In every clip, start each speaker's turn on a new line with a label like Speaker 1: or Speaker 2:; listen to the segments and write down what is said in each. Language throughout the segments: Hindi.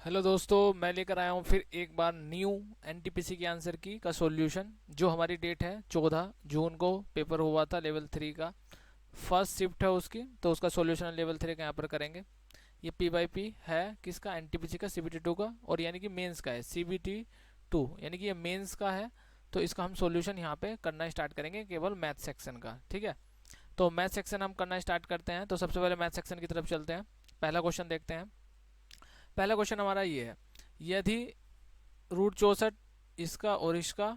Speaker 1: हेलो दोस्तों, मैं लेकर आया हूँ फिर एक बार न्यू एनटीपीसी के आंसर की का सॉल्यूशन। जो हमारी डेट है 14 जून को पेपर हुआ था लेवल 3 का। फर्स्ट शिफ्ट है उसकी, तो उसका सॉल्यूशन लेवल 3 का यहाँ पर करेंगे। ये पी बाई पी है किसका, एनटीपीसी का, सीबीटी 2 का, और यानी कि मेंस का है सीबीटी 2, यानी कि ये मेंस का है। तो इसका हम सॉल्यूशन यहाँ पे करना स्टार्ट करेंगे केवल मैथ सेक्शन का। ठीक है, तो मैथ सेक्शन हम करना स्टार्ट करते हैं। तो सबसे पहले मैथ सेक्शन की तरफ चलते हैं, पहला क्वेश्चन देखते हैं। पहला क्वेश्चन हमारा ये है, यदि रूट 64 इसका और इसका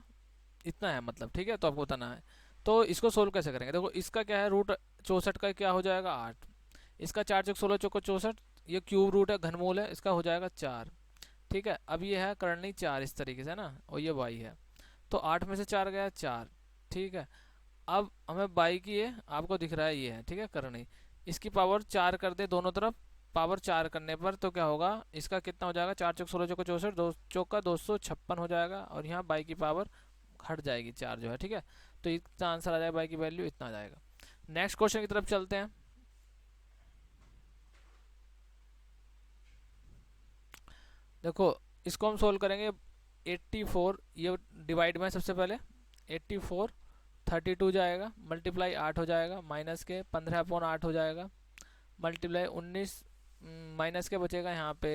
Speaker 1: इतना है, मतलब ठीक है, तो आपको बताना है। तो इसको सोल्व कैसे करेंगे? देखो, इसका क्या है, रूट 64 का क्या हो जाएगा 8। इसका 4 × 16 = 64, ये क्यूब रूट है, घनमूल है, इसका हो जाएगा 4। ठीक है, अब ये है करनी 4 इस तरीके से ना, और ये वाई है। तो 8 में से 4 गया 4। ठीक है, अब हमें बाई की है, आपको दिख रहा है ये है, ठीक है, करनी। इसकी पावर 4 कर दे दोनों तरफ। पावर 4 करने पर तो क्या होगा, इसका कितना हो जाएगा, 4 × 16 = 64, दो चौका 256 हो जाएगा, और यहाँ बाई की पावर हट जाएगी 4 जो है। ठीक है, तो इसका आंसर आ जाएगा, बाई की वैल्यू इतना आ जाएगा। नेक्स्ट क्वेश्चन की तरफ चलते हैं। देखो, इसको हम सोल्व करेंगे। 84 ये डिवाइड में सबसे पहले 84 32 जाएगा, मल्टीप्लाई 8 हो जाएगा, माइनस के 15/8 हो जाएगा, मल्टीप्लाई 19, माइनस के बचेगा यहाँ पे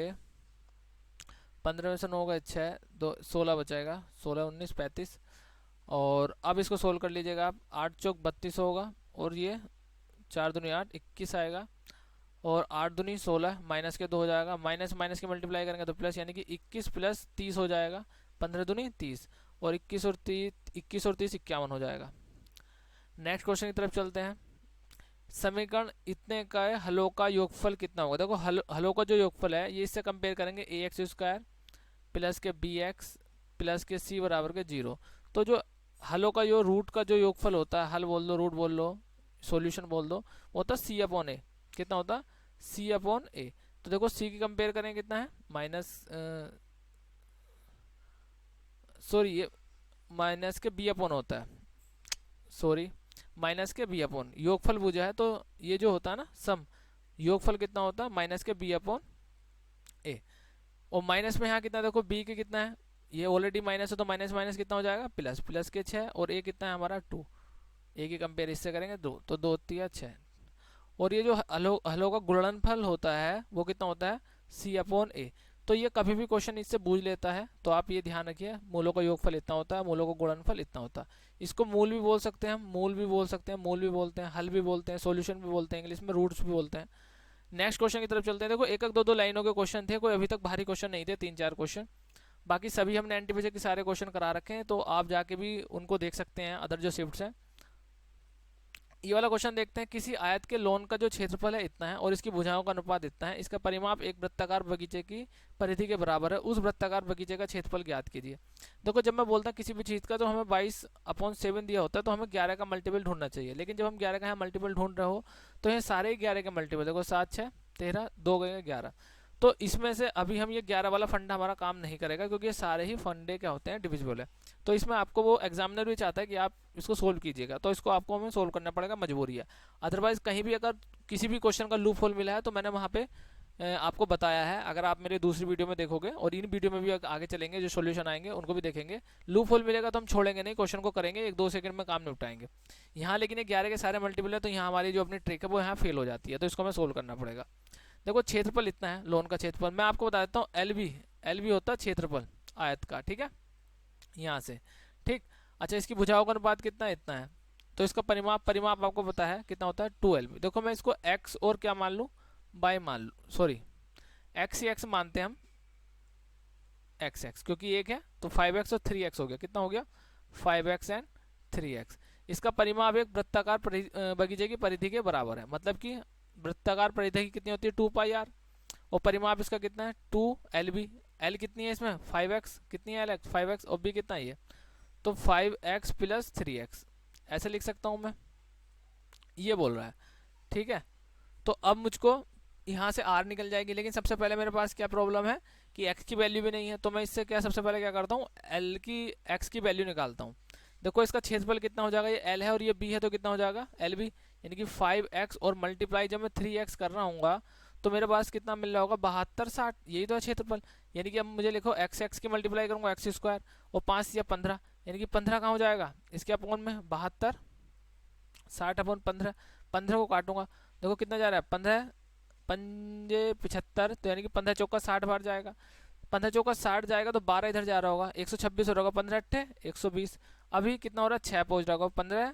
Speaker 1: 15 में से 9 गए 6, दो 16 बचेगा, 16 19 35। और अब इसको सोल्व कर लीजिएगा आप, 8 × 4 = 32 होगा, और ये 4 दूनी 8 21 आएगा, और 8 दूनी 16, माइनस के 2 हो जाएगा, माइनस माइनस के मल्टीप्लाई करेंगे तो प्लस, यानी कि 21 + 30 हो जाएगा, 15 दूनी 30, और 21 और 30 51 हो जाएगा। नेक्स्ट क्वेश्चन की तरफ चलते हैं। समीकरण इतने का है, हलों का योगफल कितना होगा? देखो, हलों का जो योगफल है ये इससे कंपेयर करेंगे, ax² प्लस के bx प्लस के c बराबर के 0। तो जो हलों का जो रूट का जो योगफल होता है, हल बोल दो, रूट बोल लो, सॉल्यूशन बोल दो, वो होता है c/a। कितना होता है, c/a। तो देखो, c की कंपेयर करें कितना है, माइनस, सॉरी, ये माइनस के b/, होता है, सॉरी, माइनस के b/, योगफल पूछा है, तो ये जो होता है ना सम, योगफल कितना होता है, माइनस के b/a। और माइनस में यहाँ कितना, देखो b के कितना है, ये ऑलरेडी माइनस है, तो माइनस माइनस कितना हो जाएगा, प्लस, प्लस के 6, और a कितना है हमारा 2। a की कंपेयर इससे करेंगे 2, तो 2 3 6। और ये जो हलों का गुणनफल होता है वो कितना होता है, c/a। तो ये कभी भी क्वेश्चन इससे पूछ लेता है, तो आप ये ध्यान रखिए, मूलों का योगफल इतना होता है, मूलों का गुणनफल इतना होता है। इसको मूल भी बोल सकते हैं हम, मूल भी बोल सकते हैं, मूल भी बोलते हैं, हल भी बोलते हैं, सॉल्यूशन भी बोलते हैं, इंग्लिश में रूट्स भी बोलते हैं। नेक्स्ट क्वेश्चन की तरफ चलते हैं। देखो, एक एक दो दो लाइनों के क्वेश्चन थे, कोई अभी तक भारी क्वेश्चन नहीं थे, 3 4 क्वेश्चन। बाकी सभी हमने एनटीपीसी के सारे क्वेश्चन करा रखे हैं, तो आप जाके भी उनको देख सकते हैं, अदर जो शिफ्ट्स हैं। ये वाला क्वेश्चन देखते हैं। किसी आयत के लोन का जो क्षेत्रफल है इतना है, और इसकी भुजाओं का अनुपात इतना है, इसका परिमाप एक वृत्ताकार बगीचे की परिधि के बराबर है, उस वृत्ताकार बगीचे का क्षेत्रफल ज्ञात कीजिए। देखो, जब मैं बोलता हूँ किसी भी चीज़ का, तो हमें 22/7 दिया होता है, तो हमें 11 का मल्टीपल ढूंढना चाहिए। लेकिन जब हम 11 का यहाँ मल्टीपल ढूंढ रहे हो, तो ये सारे 11 के मल्टीपल, देखो 7 6 13, 2 गए 11। तो इसमें से अभी हम ये 11 वाला फंडा हमारा काम नहीं करेगा, क्योंकि ये सारे ही फंडे क्या होते हैं, डिविजिबल है। तो इसमें आपको वो एग्जामिनर भी चाहता है कि आप इसको सोल्व कीजिएगा, तो इसको आपको हमें सोल्व करना पड़ेगा, मजबूरी है। अदरवाइज कहीं भी अगर किसी भी क्वेश्चन का लूप होल मिला है, तो मैंने वहाँ पे आपको बताया है। अगर आप मेरे दूसरी वीडियो में देखोगे, और इन वीडियो में भी आगे चलेंगे, जो सोल्यूशन आएंगे उनको भी देखेंगे, लूप होल मिलेगा तो हम छोड़ेंगे नहीं, क्वेश्चन को करेंगे, 1 2 सेकंड में काम निपटाएंगे। यहाँ लेकिन ये 11 के सारे मल्टीपल है, तो यहाँ हमारी जो अपनी ट्रिक है वो यहाँ फेल हो जाती है, तो इसको हमें सोल्व करना पड़ेगा। देखो, क्षेत्रफल इतना है, लोन का क्षेत्रफल मैं आपको बता देता हूँ, एल बी होता है क्षेत्रफल आयत का। ठीक है, यहाँ से, ठीक। अच्छा, इसकी भुजाओं का अनुपात कितना है, इतना है। तो इसका परिमाप परिमाप आपको पता है कितना होता है, 2 LB। देखो, मैं इसको x और क्या मान लूँ, बाय मान लूँ, सॉरी, x ही x मानते हैं हम, x क्योंकि एक है, तो 5x और 3x हो गया, कितना हो गया, 5x एंड 3x। इसका परिमाप एक वृत्ताकार बगीचे की परिधि के बराबर है, मतलब कि वृत्ताकार परिधि की कितनी होती है, 2πr, और परिमाप इसका कितना है, 2 LB। L कितनी है इसमें, 5x, कितनी है L, 5x, और B कितना है, तो 5x + 3x, ऐसे लिख सकता हूँ मैं, ये बोल रहा है। ठीक है, तो अब मुझको यहाँ से r निकल जाएगी, लेकिन सबसे पहले मेरे पास क्या प्रॉब्लम है कि x की वैल्यू भी नहीं है, तो मैं इससे क्या सबसे पहले क्या करता हूँ, x की वैल्यू निकालता हूँ। देखो, इसका क्षेत्रफल कितना हो जाएगा, ये l है और ये b है, तो कितना हो जाएगा, LB, यानी कि 5x, और मल्टीप्लाई जब मैं 3x कर रहा हूँ, तो मेरे पास कितना मिल रहा होगा 72 60, यही तो है क्षेत्रफल। यानी कि अब मुझे लिखो एक्स एक्स की मल्टीप्लाई करूंगा एक्स स्क्वायर, और 5 या 15, यानी कि 15 कहाँ हो जाएगा इसके अपॉन में 72, 60 अपॉन 15, 15 को काटूंगा, देखो कितना जा रहा है 15 पंजे 75, तो यानी कि 15 चौका 60 बार जाएगा, 15 चौका 60 जाएगा तो 12 इधर जा रहा होगा, 126 हो रहा होगा, 15 अट्ठे 120, अभी कितना हो रहा है 6 पहुंच रहा होगा, 15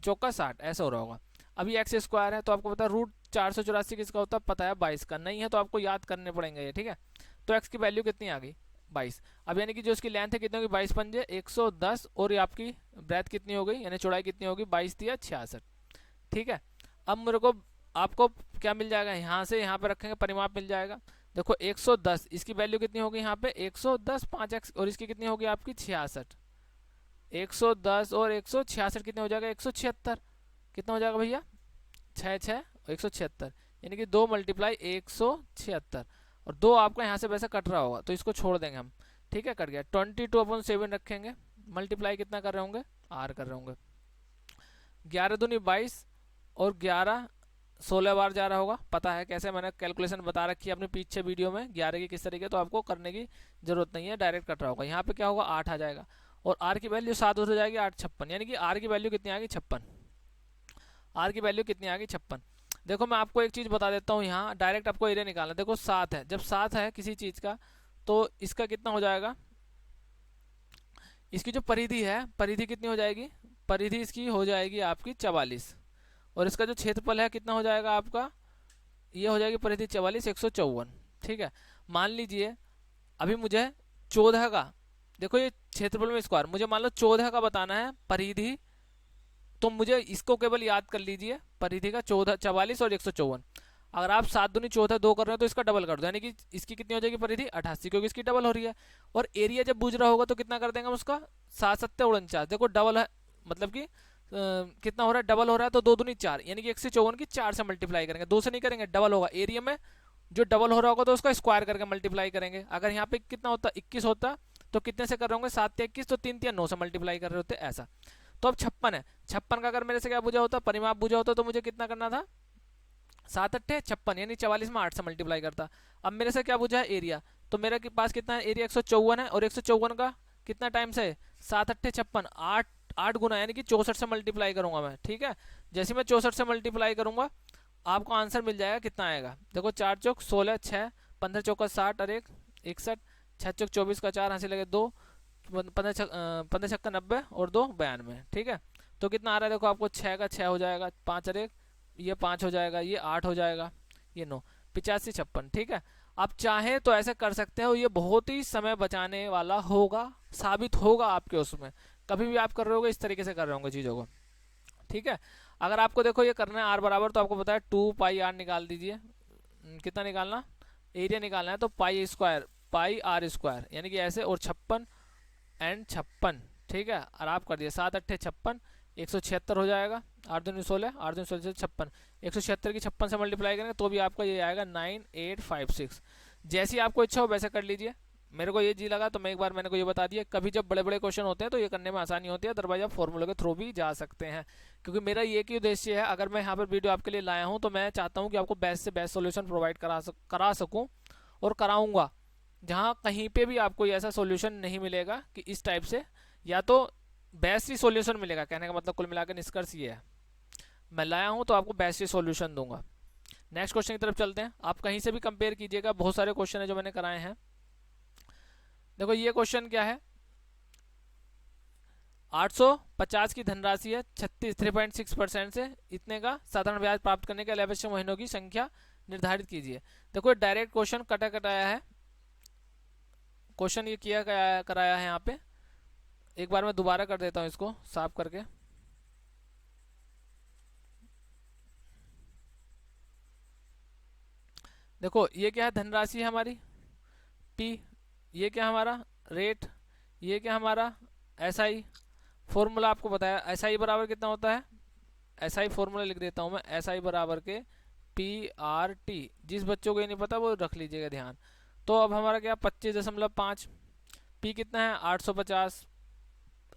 Speaker 1: चौका 60 ऐसा हो रहा होगा। अभी एक्स स्क्वायर है तो आपको पता है रूट 484 किसका होता है, पता है 22 का, नहीं है तो आपको याद करने पड़ेंगे ये, ठीक है। तो एक्स की वैल्यू कितनी आ गई 22। अब यानी कि जो इसकी लेंथ है कितनी होगी 22 पंजे 110, और ये आपकी ब्रेथ कितनी हो गई यानी चौड़ाई कितनी होगी 22 या 66, ठीक है। अब मेरे को आपको क्या मिल जाएगा, यहाँ से यहाँ पे रखेंगे परिमाप मिल जाएगा, देखो 110 इसकी वैल्यू कितनी होगी यहाँ पे 110 5x, और इसकी कितनी होगी आपकी 66, 110 और 166 कितने हो जाएगा 176, कितना हो जाएगा भैया 6 6 176, यानी कि 2 मल्टीप्लाई 176, और 2 आपका यहाँ से वैसे कट रहा होगा तो इसको छोड़ देंगे हम, ठीक है, कट गया। 22/7 रखेंगे, मल्टीप्लाई कितना कर रहे होंगे आर कर रहे होंगे, 11 दूनी 22 और 11 16 बार जा रहा होगा, पता है कैसे, मैंने कैलकुलेशन बता रखी है अपने पीछे वीडियो में 11 की किस तरीके, तो आपको करने की जरूरत नहीं है, डायरेक्ट कट रहा होगा। यहाँ पे क्या होगा 8 आ जाएगा, और आर की वैल्यू 7 हो जाएगी 8 56, यानी कि आर की वैल्यू कितनी आ गई 56, आर की वैल्यू कितनी आ गई 56। देखो मैं आपको एक चीज़ बता देता हूँ, यहाँ डायरेक्ट आपको एरिया निकालना, देखो 7 है, जब 7 है किसी चीज़ का तो इसका कितना हो जाएगा, इसकी जो परिधि है परिधि कितनी हो जाएगी, परिधि इसकी हो जाएगी आपकी 44, और इसका जो क्षेत्रफल है कितना हो जाएगा आपका, ये हो जाएगी परिधि 44 154, ठीक है। मान लीजिए अभी मुझे 14 का, देखो ये क्षेत्रफल में स्क्वायर, मुझे मान लो 14 का बताना है परिधि, तो मुझे इसको केवल याद कर लीजिए, परिधि का 14 44 और 154, अगर आप 7 दूनी 14 2 कर रहे हो तो इसका डबल कर दो, यानी कि इसकी कितनी हो जाएगी परिधि 88, क्योंकि इसकी डबल हो रही है, और एरिया जब बूझ रहा होगा तो कितना कर देंगे हम उसका 7 7 49, देखो डबल है, मतलब कि कितना हो रहा है डबल हो रहा है, तो 2 दूनी 4, यानी कि 154 की 4 से मल्टीप्लाई करेंगे, 2 से नहीं करेंगे, डबल होगा एरिया में, जो डबल हो रहा होगा तो उसका स्क्वायर करके मल्टीप्लाई करेंगे। अगर यहाँ पे कितना होता 21 होता तो कितने से कर रहे होंगे 7 या 21, तो 3 या 9 से मल्टीप्लाई कर रहे होते ऐसा। तो अब 56 है, 56 का अगर मेरे से क्या पूछा होता परिमाप पूछा होता तो मुझे कितना करना था 7 अट्ठे 56, यानी 44 में 8 से मल्टीप्लाई करता। अब मेरे से क्या पूछा है एरिया, तो मेरे के पास कितना है एरिया 154 है, और 154 का कितना टाइम्स है 7 अट्ठे 56, 8 8 गुना यानी कि 64 से मल्टीप्लाई करूंगा मैं, ठीक है। जैसे मैं 64 से मल्टीप्लाई करूंगा आपको आंसर मिल जाएगा, कितना आएगा देखो 4 चौक 16, 6 15 चौका 60 और 1 61, 6 चौक 24 का 4 हंसी लगे 2, 15 छक्का 90 और 2 92, ठीक है। तो कितना आ रहा है देखो आपको 6 का 6 हो जाएगा, 5 और 1 ये 5 हो जाएगा, ये 8 हो जाएगा, ये 9 85 56, ठीक है। आप चाहें तो ऐसे कर सकते हो, ये बहुत ही समय बचाने वाला होगा, साबित होगा आपके उसमें, कभी भी आप कर रहे होगे इस तरीके से कर रहे होंगे चीज़ों को, ठीक है। अगर आपको देखो ये करना है आर बराबर, तो आपको पता है 2 पाई आर निकाल दीजिए, कितना निकालना एरिया निकालना है, तो pi square pi r square, यानी कि ऐसे, और 56 एंड 56, ठीक है। और आप कर दिए 7 अट्ठे 56, 176 हो जाएगा, 8 दूनी 16, 8 दूनी 16 से 56, 176 की 56 से मल्टीप्लाई करेंगे तो भी आपका ये आएगा 9856। जैसी आपको इच्छा हो वैसे कर लीजिए, मेरे को ये जी लगा तो मैं एक बार मैंने को ये बता दिया, कभी जब बड़े बड़े क्वेश्चन होते हैं तो ये करने में आसानी होती है, अदरवाइज आप फॉर्मूले के थ्रू भी जा सकते हैं, क्योंकि मेरा ये की उद्देश्य है, अगर मैं यहाँ पर वीडियो आपके लिए लाया हूँ तो मैं चाहता हूँ कि आपको बेस्ट से बेस्ट सोल्यूशन प्रोवाइड करा सकूँ और कराऊँगा, जहाँ कहीं पे भी आपको ऐसा सोल्यूशन नहीं मिलेगा कि इस टाइप से, या तो बेस्ट ही सोल्यूशन मिलेगा, कहने का मतलब कुल मिलाकर निष्कर्ष ये है, मैं लाया हूँ तो आपको बेस्ट ही सोल्यूशन दूंगा। नेक्स्ट क्वेश्चन की तरफ चलते हैं, आप कहीं से भी कंपेयर कीजिएगा, बहुत सारे क्वेश्चन है जो मैंने कराए हैं। देखो ये क्वेश्चन क्या है, 850 की धनराशि है 3.6% से इतने का साधारण ब्याज प्राप्त करने के लिए आवश्यक महीनों की संख्या निर्धारित कीजिए। देखो डायरेक्ट क्वेश्चन कटा कटाया है, क्वेश्चन ये किया कराया है यहाँ पे, एक बार मैं दोबारा कर देता हूँ इसको साफ करके। देखो ये क्या है धनराशि है हमारी पी, ये क्या हमारा रेट, ये क्या हमारा एस आई, फॉर्मूला आपको बताया एस आई बराबर कितना होता है, एस आई फॉर्मूला लिख देता हूँ मैं, एस आई बराबर के पी आर टी, जिस बच्चों को ये नहीं पता वो रख लीजिएगा ध्यान। तो अब हमारा क्या 25.5, पी कितना है 850,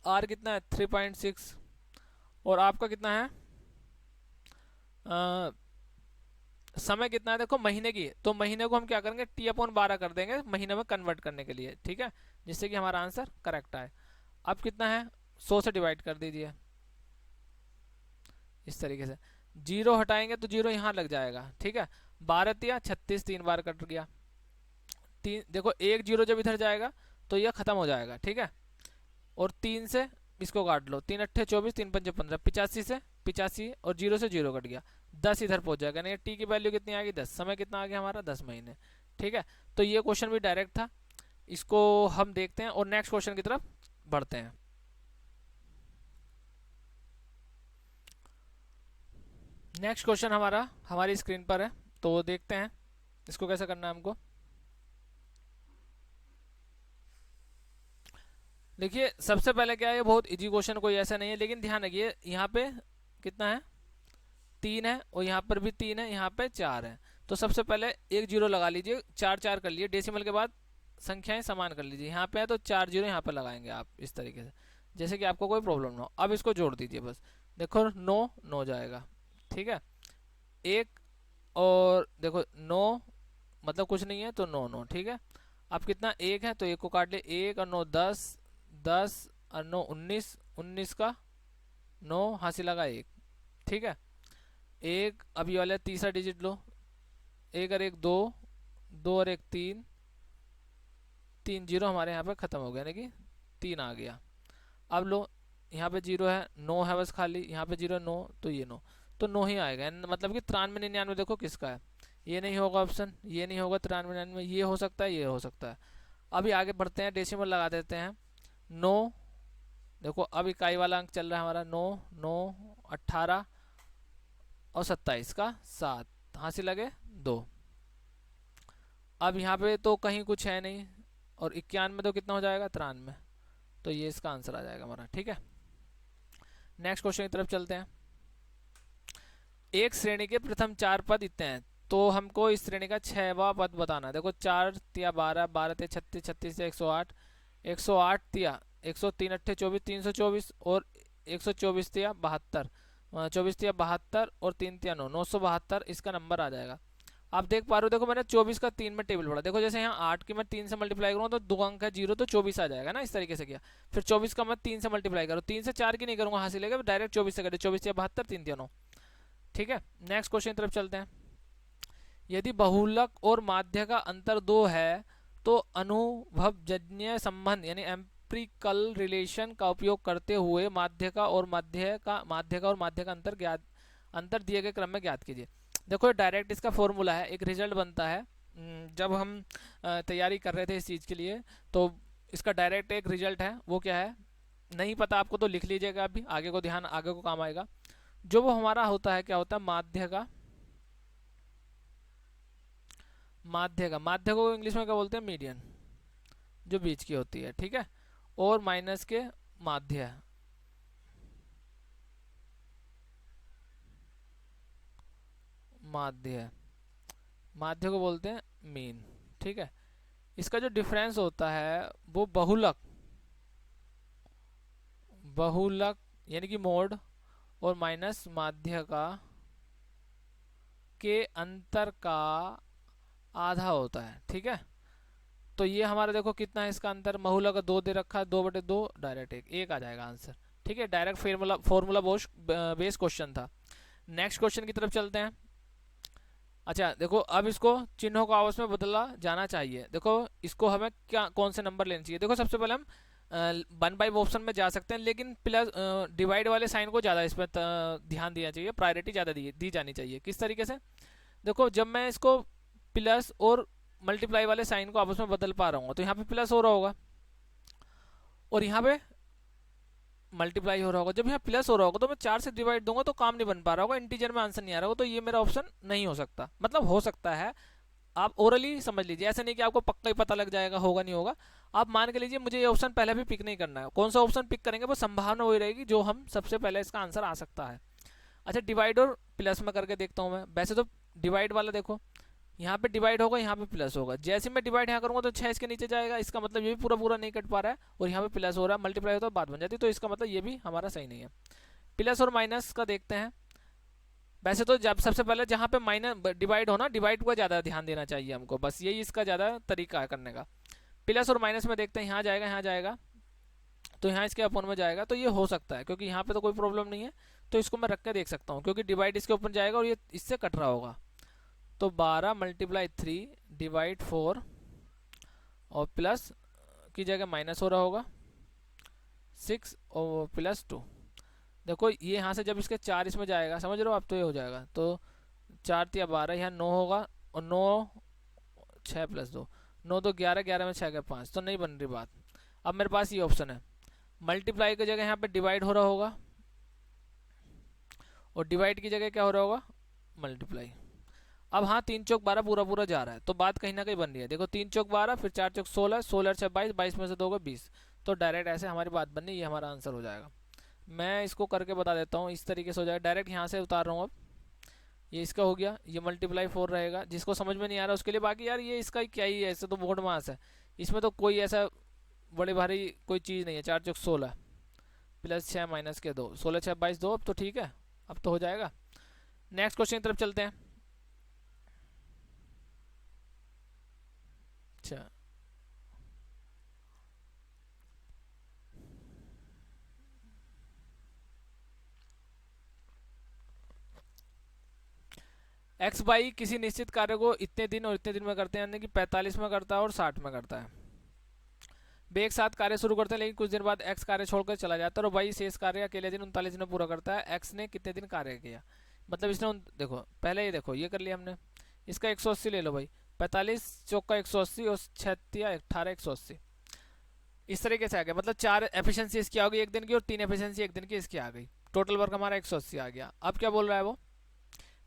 Speaker 1: आर कितना है 3.6, और आपका कितना है समय कितना है देखो महीने की, तो महीने को हम क्या करेंगे T/12 कर देंगे महीने में कन्वर्ट करने के लिए, ठीक है, जिससे कि हमारा आंसर करेक्ट आए। अब कितना है 100 से डिवाइड कर दीजिए इस तरीके से, जीरो हटाएंगे तो जीरो यहाँ लग जाएगा, ठीक है, 12×36 3 बार कट गया, तीन देखो एक जीरो जब इधर जाएगा तो यह खत्म हो जाएगा, ठीक है, और 3 से इसको काट लो, 3×8 = 24, 3×5 = 15, 85 से 85 और जीरो से जीरो कट गया, 10 इधर पहुंच जाएगा, नहीं टी की वैल्यू कितनी आ गई 10, समय कितना आ गया हमारा 10 महीने, ठीक है। तो ये क्वेश्चन भी डायरेक्ट था, इसको हम देखते हैं और नेक्स्ट क्वेश्चन की तरफ बढ़ते हैं। नेक्स्ट क्वेश्चन हमारी स्क्रीन पर है, तो वो देखते हैं इसको कैसे करना है हमको। देखिए सबसे पहले क्या है, ये बहुत इजी क्वेश्चन कोई ऐसा नहीं है, लेकिन ध्यान रखिए यहाँ पे कितना है 3 है और यहाँ पर भी 3 है, यहाँ पे 4 है, तो सबसे पहले एक जीरो लगा लीजिए, 4 4 कर लिए, डेसिमल के बाद संख्याएं समान कर लीजिए, यहाँ पे है तो 4 जीरो यहाँ पर लगाएंगे आप इस तरीके से, जैसे कि आपको कोई प्रॉब्लम ना हो। अब इसको जोड़ दीजिए बस, देखो 9 9 जाएगा, ठीक है, एक और देखो 9 मतलब कुछ नहीं है तो 9 9, ठीक है। अब कितना एक है तो एक को काट ले, 1 और 9 10, 10 और 9 19, 19 का 9 हासिल लगा 1, ठीक है, एक अब ये वाला तीसरा डिजिट लो, 1 और 1 2, 2 और 1 3, 3 जीरो हमारे यहाँ पे खत्म हो गया, यानी कि 3 आ गया। अब लो यहाँ पे जीरो है, 9 है बस खाली, यहाँ पे जीरो 9 तो ये 9, तो 9 ही आएगा, मतलब कि 93 99 देखो किसका है, ये नहीं होगा ऑप्शन, ये नहीं होगा 93 99, ये हो सकता है, ये हो सकता है। अभी आगे बढ़ते हैं, डेसिमल लगा देते हैं, 9 देखो अब इकाई वाला अंक चल रहा है हमारा, 9 9 18 और 27 का 7 हासिल लगे 2। अब यहाँ पे तो कहीं कुछ है नहीं, और 91 तो कितना हो जाएगा 93, तो ये इसका आंसर आ जाएगा हमारा, ठीक है। नेक्स्ट क्वेश्चन की तरफ चलते हैं। एक श्रेणी के प्रथम 4 पद इतने हैं, तो हमको इस श्रेणी का 6वां पद बताना है। देखो 4 तिया 12, 12 तिया 36, 36 से 108, 108 तिया 103 अट्ठे 24, 324 और 124 तिया 72, 24 तिया 72 और 3 तिया 9, 972 इसका नंबर आ जाएगा। आप देख पा रहे हो, देखो मैंने 24 का 3 में टेबल पढ़ा, देखो जैसे यहाँ 8 की मैं 3 से मल्टीप्लाई करूँगा तो 2 अंक है 0 तो 24 आ जाएगा ना, इस तरीके से किया। फिर 24 का मैं 3 से मल्टीप्लाई करूँ, 3 से 4 की नहीं करूँगा हासिल लेगा, डायरेक्ट 24 से करें, 24 या 72 3 तिया 9, ठीक है। नेक्स्ट क्वेश्चन की तरफ चलते हैं। यदि बहुलक और माध्य का अंतर 2 है तो अनुभवजन्य संबंध यानी एम्पिरिकल रिलेशन का उपयोग करते हुए माध्य का और माध्य का अंतर दिए गए क्रम में ज्ञात कीजिए। देखो डायरेक्ट इसका फॉर्मूला है, एक रिजल्ट बनता है, जब हम तैयारी कर रहे थे इस चीज़ के लिए, तो इसका डायरेक्ट एक रिजल्ट है, वो क्या है नहीं पता आपको तो लिख लीजिएगा, अभी आगे को ध्यान आगे को काम आएगा। जो वो हमारा होता है क्या होता है माध्य को इंग्लिश में क्या बोलते हैं मीडियन, जो बीच की होती है, ठीक है, और माइनस के माध्य माध्य को बोलते हैं मीन, ठीक है। इसका जो डिफरेंस होता है वो बहुलक यानी कि मोड और माइनस माध्य के अंतर का आधा होता है, ठीक है। तो ये हमारा देखो कितना है इसका अंतर, बहुलक का 2 दे रखा है, 2/2 डायरेक्ट एक आ जाएगा आंसर, ठीक है, डायरेक्ट फॉर्मूला बेस क्वेश्चन था। नेक्स्ट क्वेश्चन की तरफ चलते हैं। अच्छा देखो अब इसको चिन्हों को आपस में बदला जाना चाहिए। देखो इसको हमें क्या कौन से नंबर लेने चाहिए, देखो सबसे पहले हम 1/5 ऑप्शन में जा सकते हैं, लेकिन प्लस डिवाइड वाले साइन को ज़्यादा इस पर ध्यान दिया चाहिए, प्रायोरिटी ज़्यादा दी जानी चाहिए। किस तरीके से, देखो जब मैं इसको प्लस और मल्टीप्लाई वाले साइन को आपस में बदल पा रहा हूँ तो यहाँ पे प्लस हो रहा होगा और यहाँ पे मल्टीप्लाई हो रहा होगा। जब यहाँ प्लस हो रहा होगा तो मैं 4 से डिवाइड दूंगा तो काम नहीं बन पा रहा होगा, इंटीजर में आंसर नहीं आ रहा होगा, तो ये मेरा ऑप्शन नहीं हो सकता। मतलब हो सकता है, आप ओरली समझ लीजिए, ऐसा नहीं कि आपको पक्का ही पता लग जाएगा होगा नहीं होगा। आप मान के लीजिए मुझे ये ऑप्शन पहले भी पिक नहीं करना है, कौन सा ऑप्शन पिक करेंगे वो संभावना वही रहेगी जो हम सबसे पहले इसका आंसर आ सकता है। अच्छा डिवाइड और प्लस में करके देखता हूँ मैं, वैसे तो डिवाइड वाला देखो यहाँ पे डिवाइड होगा, यहाँ पे प्लस होगा, जैसे मैं डिवाइड यहाँ करूँगा तो 6 इसके नीचे जाएगा, इसका मतलब ये भी पूरा नहीं कट पा रहा है, और यहाँ पे प्लस हो रहा है, मल्टीप्लाई होता है बात बन जाती है, तो इसका मतलब ये भी हमारा सही नहीं है। प्लस और माइनस का देखते हैं। वैसे तो जब सबसे पहले जहाँ पे माइनस डिवाइड हो ना, डिवाइड को ज़्यादा ध्यान देना चाहिए हमको, बस यही इसका ज़्यादा तरीका है करने का। प्लस और माइनस में देखते हैं, यहाँ जाएगा यहाँ जाएगा, तो यहाँ इसके अपन में जाएगा, तो ये हो सकता है क्योंकि यहाँ पे तो कोई प्रॉब्लम नहीं है, तो इसको मैं रख के देख सकता हूँ क्योंकि डिवाइड इसके ऊपर जाएगा और ये इससे कट रहा होगा। तो 12 मल्टीप्लाई 3 डिवाइड 4 और प्लस की जगह माइनस हो रहा होगा 6 और प्लस 2। देखो ये यहाँ से जब इसके 4 इसमें जाएगा, समझ रहे हो आप, तो ये हो जाएगा, तो 4 तिया 12, यहाँ 9 होगा, और 9 6 प्लस 2, 9 तो 11, 11 में 6 के 5, तो नहीं बन रही बात। अब मेरे पास ये ऑप्शन है, मल्टीप्लाई की जगह यहाँ पे डिवाइड हो रहा होगा और डिवाइड की जगह क्या हो रहा होगा, मल्टीप्लाई। अब हाँ 3 चौक 12 पूरा पूरा जा रहा है, तो बात कहीं ना कहीं बन रही है। देखो 3 चौक 12, फिर 4 चौक 16, 16 से 22, 22 में से 2 का 20, तो डायरेक्ट ऐसे हमारी बात बननी, ये हमारा आंसर हो जाएगा। मैं इसको करके बता देता हूँ, इस तरीके से हो जाएगा। डायरेक्ट यहाँ से उतार रहा हूँ अब, ये इसका हो गया, ये मल्टीप्लाई 4 रहेगा, जिसको समझ में नहीं आ रहा उसके लिए। बाकी यार ये इसका क्या ही है, ऐसे तो बोर्ड मास है, इसमें तो कोई ऐसा बड़े भारी कोई चीज़ नहीं है। 4 चौक 16 प्लस 6 माइनस के 2, 16 6 22 2, अब तो ठीक है, अब तो हो जाएगा। नेक्स्ट क्वेश्चन की तरफ चलते हैं। अच्छा, एक्स बाई किसी निश्चित कार्य को इतने दिन और इतने दिन में करते हैं, यानी कि 45 में करता है और 60 में करता है। वे एक साथ कार्य शुरू करते हैं लेकिन कुछ दिन बाद एक्स कार्य छोड़कर चला जाता है और वाई शेष कार्य अकेले दिन 39 दिन में पूरा करता है। एक्स ने कितने दिन कार्य किया, मतलब इसने देखो पहले ये देखो ये कर लिया हमने, इसका 180 ले लो भाई, 45 चौक का 180 और 18 180, इस तरीके से आ गया। मतलब 4 एफिशिएंसी इसकी आ गई एक दिन की और 3 एफिशिएंसी एक दिन की इसकी आ गई, टोटल वर्क हमारा 180 आ गया। अब क्या बोल रहा है वो,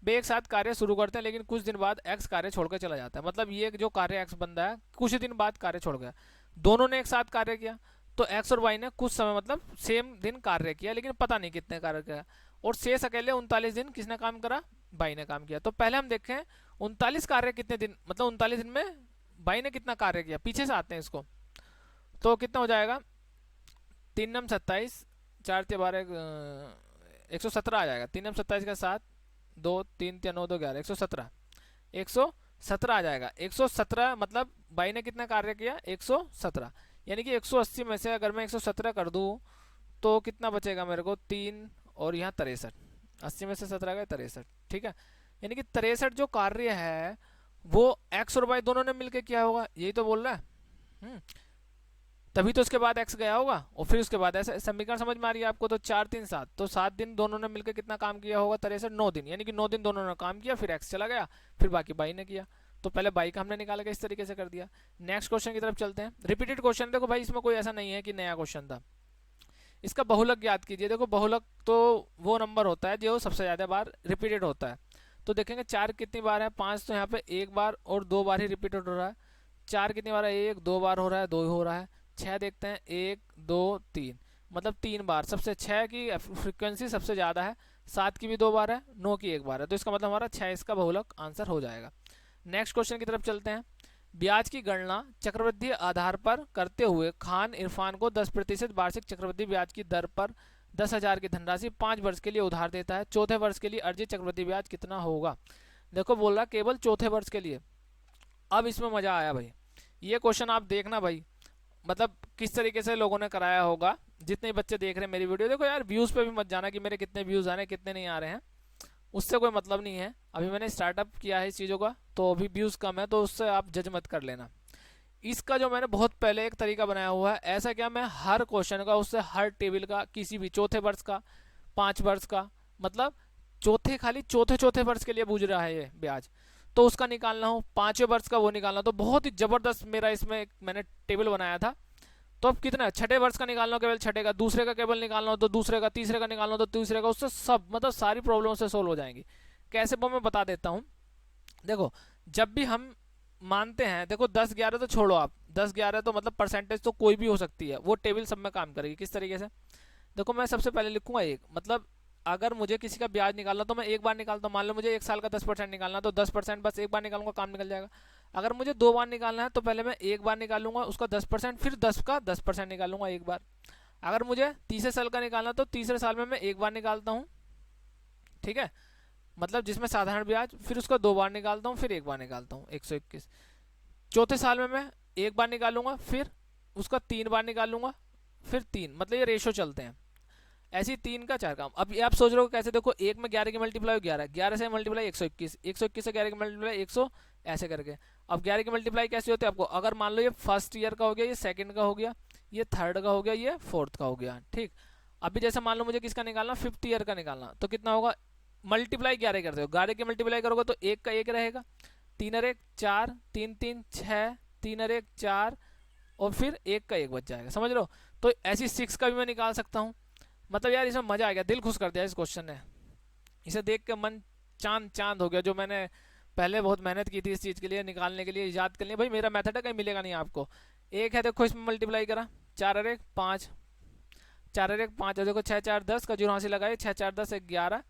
Speaker 1: वे एक साथ कार्य शुरू करते हैं लेकिन कुछ दिन बाद एक्स कार्य छोड़कर चला जाता है। मतलब ये जो कार्य एक्स बंदा है कुछ दिन बाद कार्य छोड़ गया, दोनों ने एक साथ कार्य किया, तो एक्स और वाई ने कुछ समय मतलब सेम दिन कार्य किया लेकिन पता नहीं कितने कार्य किया, और शेष अकेले 39 दिन किसने काम करा, बाई ने काम किया। तो पहले हम देखें 39 कार्य कितने दिन, मतलब 39 दिन में बाई ने कितना कार्य किया, पीछे से आते हैं इसको। तो कितना हो जाएगा, 3 नम 27, 4 ते 12, 117 आ जाएगा। 3 नम 27 का 7, 2 3 3 9 2 11, 117, 117 आ जाएगा। 117 मतलब बाई ने कितना कार्य किया, 117, यानी कि 180 में से अगर मैं 117 कर दूं तो कितना बचेगा मेरे को, 3 और यहाँ 63, 80 में से 17 गए 63, ठीक है। यानी कि 63 जो कार्य है वो एक्स और वाई दोनों ने मिलकर किया होगा, यही तो बोल रहा है। तभी तो उसके बाद एक्स गया होगा और फिर उसके बाद ऐसा समीकरण समझ में आ रही है आपको। तो 4 3 7, तो 7 दिन दोनों ने मिलकर कितना काम किया होगा, 63 9 दिन, यानी कि 9 दिन दोनों ने काम किया, फिर एक्स चला गया, फिर बाकी बाई ने किया। तो पहले बाई का हमने निकाला के इस तरीके से कर दिया। नेक्स्ट क्वेश्चन की तरफ चलते हैं। रिपीटेड क्वेश्चन, देखो भाई इसमें कोई ऐसा नहीं है कि नया क्वेश्चन था। इसका बहुलक याद कीजिए। देखो बहुलक तो वो नंबर होता है जो सबसे ज्यादा बार रिपीटेड होता है। तो देखेंगे 4 कितनी बार है, 5 तो यहाँ पे एक बार और 2 बार ही रिपीटेड हो रहा है। 4 कितनी बार है, 1 2 बार हो रहा है, 2 हो रहा है। 6 देखते हैं, 1 2 3, मतलब 3 बार, सबसे 6 की फ्रीक्वेंसी सबसे ज़्यादा है। 7 की भी 2 बार है, 9 की 1 बार है, तो इसका मतलब हमारा 6 इसका बहुलक आंसर हो जाएगा। नेक्स्ट क्वेश्चन की तरफ चलते हैं। ब्याज की गणना चक्रवृद्धि आधार पर करते हुए खान इरफान को 10% वार्षिक चक्रवृद्धि ब्याज की दर पर 10,000 की धनराशि 5 वर्ष के लिए उधार देता है। चौथे वर्ष के लिए अर्जित चक्रवृद्धि ब्याज कितना होगा। देखो बोल रहा केवल चौथे वर्ष के लिए। अब इसमें मजा आया भाई, ये क्वेश्चन आप देखना भाई, मतलब किस तरीके से लोगों ने कराया होगा। जितने बच्चे देख रहे हैं मेरी वीडियो, देखो यार व्यूज पे भी मत जाना कि मेरे कितने व्यूज आ रहे हैं कितने नहीं आ रहे हैं, उससे कोई मतलब नहीं है। अभी मैंने स्टार्टअप किया है इस चीज़ों का, तो अभी व्यूज कम है, तो उससे आप जज मत कर लेना। इसका जो मैंने बहुत पहले एक तरीका बनाया हुआ है, ऐसा क्या मैं हर क्वेश्चन का, उससे हर टेबल का, किसी भी चौथे वर्ष का, 5 वर्ष का, मतलब चौथे खाली चौथे चौथे वर्ष के लिए बूझ रहा है ये ब्याज, तो उसका निकालना हो, 5वें वर्ष का वो निकालना, तो बहुत ही जबरदस्त मेरा इसमें मैंने टेबल बनाया था। तो अब कितना है, छठे वर्ष का निकालना हो केवल छठे का, दूसरे का केवल निकालना हो तो दूसरे का, तीसरे का निकालना हो तो तीसरे का, उससे सब मतलब सारी प्रॉब्लम से सोल्व हो जाएंगी। कैसे वो मैं बता देता हूँ। देखो जब भी हम मानते हैं, देखो 10 11 तो छोड़ो आप, 10 11 तो मतलब परसेंटेज तो कोई भी हो सकती है, वो टेबल सब में काम करेगी। किस तरीके से, देखो मैं सबसे पहले लिखूंगा एक, मतलब अगर मुझे किसी का ब्याज निकालना तो मैं एक बार निकालता हूँ। मान लो मुझे 1 साल का 10% निकालना, तो 10% बस एक बार निकालूंगा, काम निकल जाएगा। अगर मुझे 2 बार निकालना है तो पहले मैं एक बार निकालूंगा उसका 10%, फिर 10 का 10% निकालूंगा एक बार। अगर मुझे तीसरे साल का निकालना तो तीसरे साल में मैं एक बार निकालता हूँ, ठीक है। मतलब जिसमें साधारण ब्याज, फिर उसका 2 बार निकालता हूँ, फिर एक बार निकालता हूँ 121। चौथे साल में मैं एक बार निकालूंगा, फिर उसका 3 बार निकालूंगा, फिर 3, मतलब ये रेशो चलते हैं। ऐसी 3 का 4 काम। अब ये आप सोच रहे हो कैसे, देखो एक में 11 की मल्टीप्लाई 11, 11 से मल्टीप्लाई 121, 121 से 11 की मल्टीप्लाई 100, ऐसे करके। अब 11 की मल्टीप्लाई कैसे होती है आपको, अगर मान लो ये फर्स्ट ईयर का हो गया, ये सेकंड का हो गया, ये थर्ड का हो गया, ये फोर्थ का हो गया, ठीक। अभी जैसे मान लो मुझे किसका निकालना, फिफ्थ ईयर का निकालना, तो कितना होगा, मल्टीप्लाई 11 करते हो, 11 की मल्टीप्लाई करोगे तो एक का एक रहेगा, 3 और 1 4, 3 3 6, 3 और 1 4, और फिर एक का एक बच जाएगा, समझ लो। तो ऐसी 6 का भी मैं निकाल सकता हूँ। मतलब यार इसमें मजा आ गया, दिल खुश कर दिया इस क्वेश्चन ने। इसे देख के मन चांद चांद हो गया, जो मैंने पहले बहुत मेहनत की थी इस चीज़ के लिए, निकालने के लिए, याद करने। भाई मेरा मेथड है, कहीं मिलेगा नहीं आपको। एक है देखो, इसमें मल्टीप्लाई करा, 4 और 1 5, 4 और 1 5, और देखो 6 4 10 का जो हंसी लगाए, 6 4 10 11,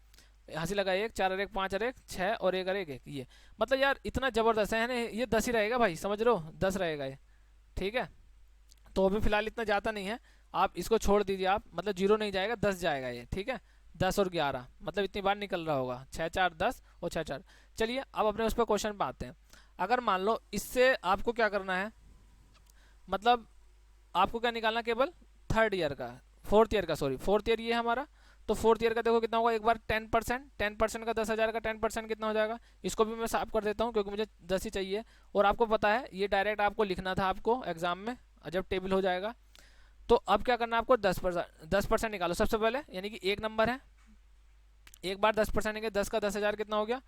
Speaker 1: हंसी लगाए 1, 4 और 1 5 और 1 6, और 1 और 1 1, ये मतलब यार इतना जबरदस्त है ना, ये 10 ही रहेगा भाई, समझ लो 10 रहेगा ये, ठीक है। तो अभी फिलहाल इतना जाता नहीं है, आप इसको छोड़ दीजिए, आप मतलब जीरो नहीं जाएगा, 10 जाएगा ये, ठीक है। 10 और 11 मतलब इतनी बार निकल रहा होगा, 6 4 10 और 6 4। चलिए अब अपने उस पर क्वेश्चन पे आते हैं। अगर मान लो इससे आपको क्या करना है, मतलब आपको क्या निकालना, केवल थर्ड ईयर का, फोर्थ ईयर का, सॉरी फोर्थ ईयर ये है हमारा। तो फोर्थ ईयर का देखो कितना होगा, एक बार 10%, 10% का 10,000 का 10% कितना हो जाएगा। इसको भी मैं साफ कर देता हूँ क्योंकि मुझे 10 ही चाहिए, और आपको पता है ये डायरेक्ट आपको लिखना था आपको एग्जाम में जब टेबल हो जाएगा। तो अब क्या करना है आपको, 10% निकालो सबसे पहले, यानी कि एक नंबर है, एक बार 10% निकले, 10 का 10,000 कितना हो गया,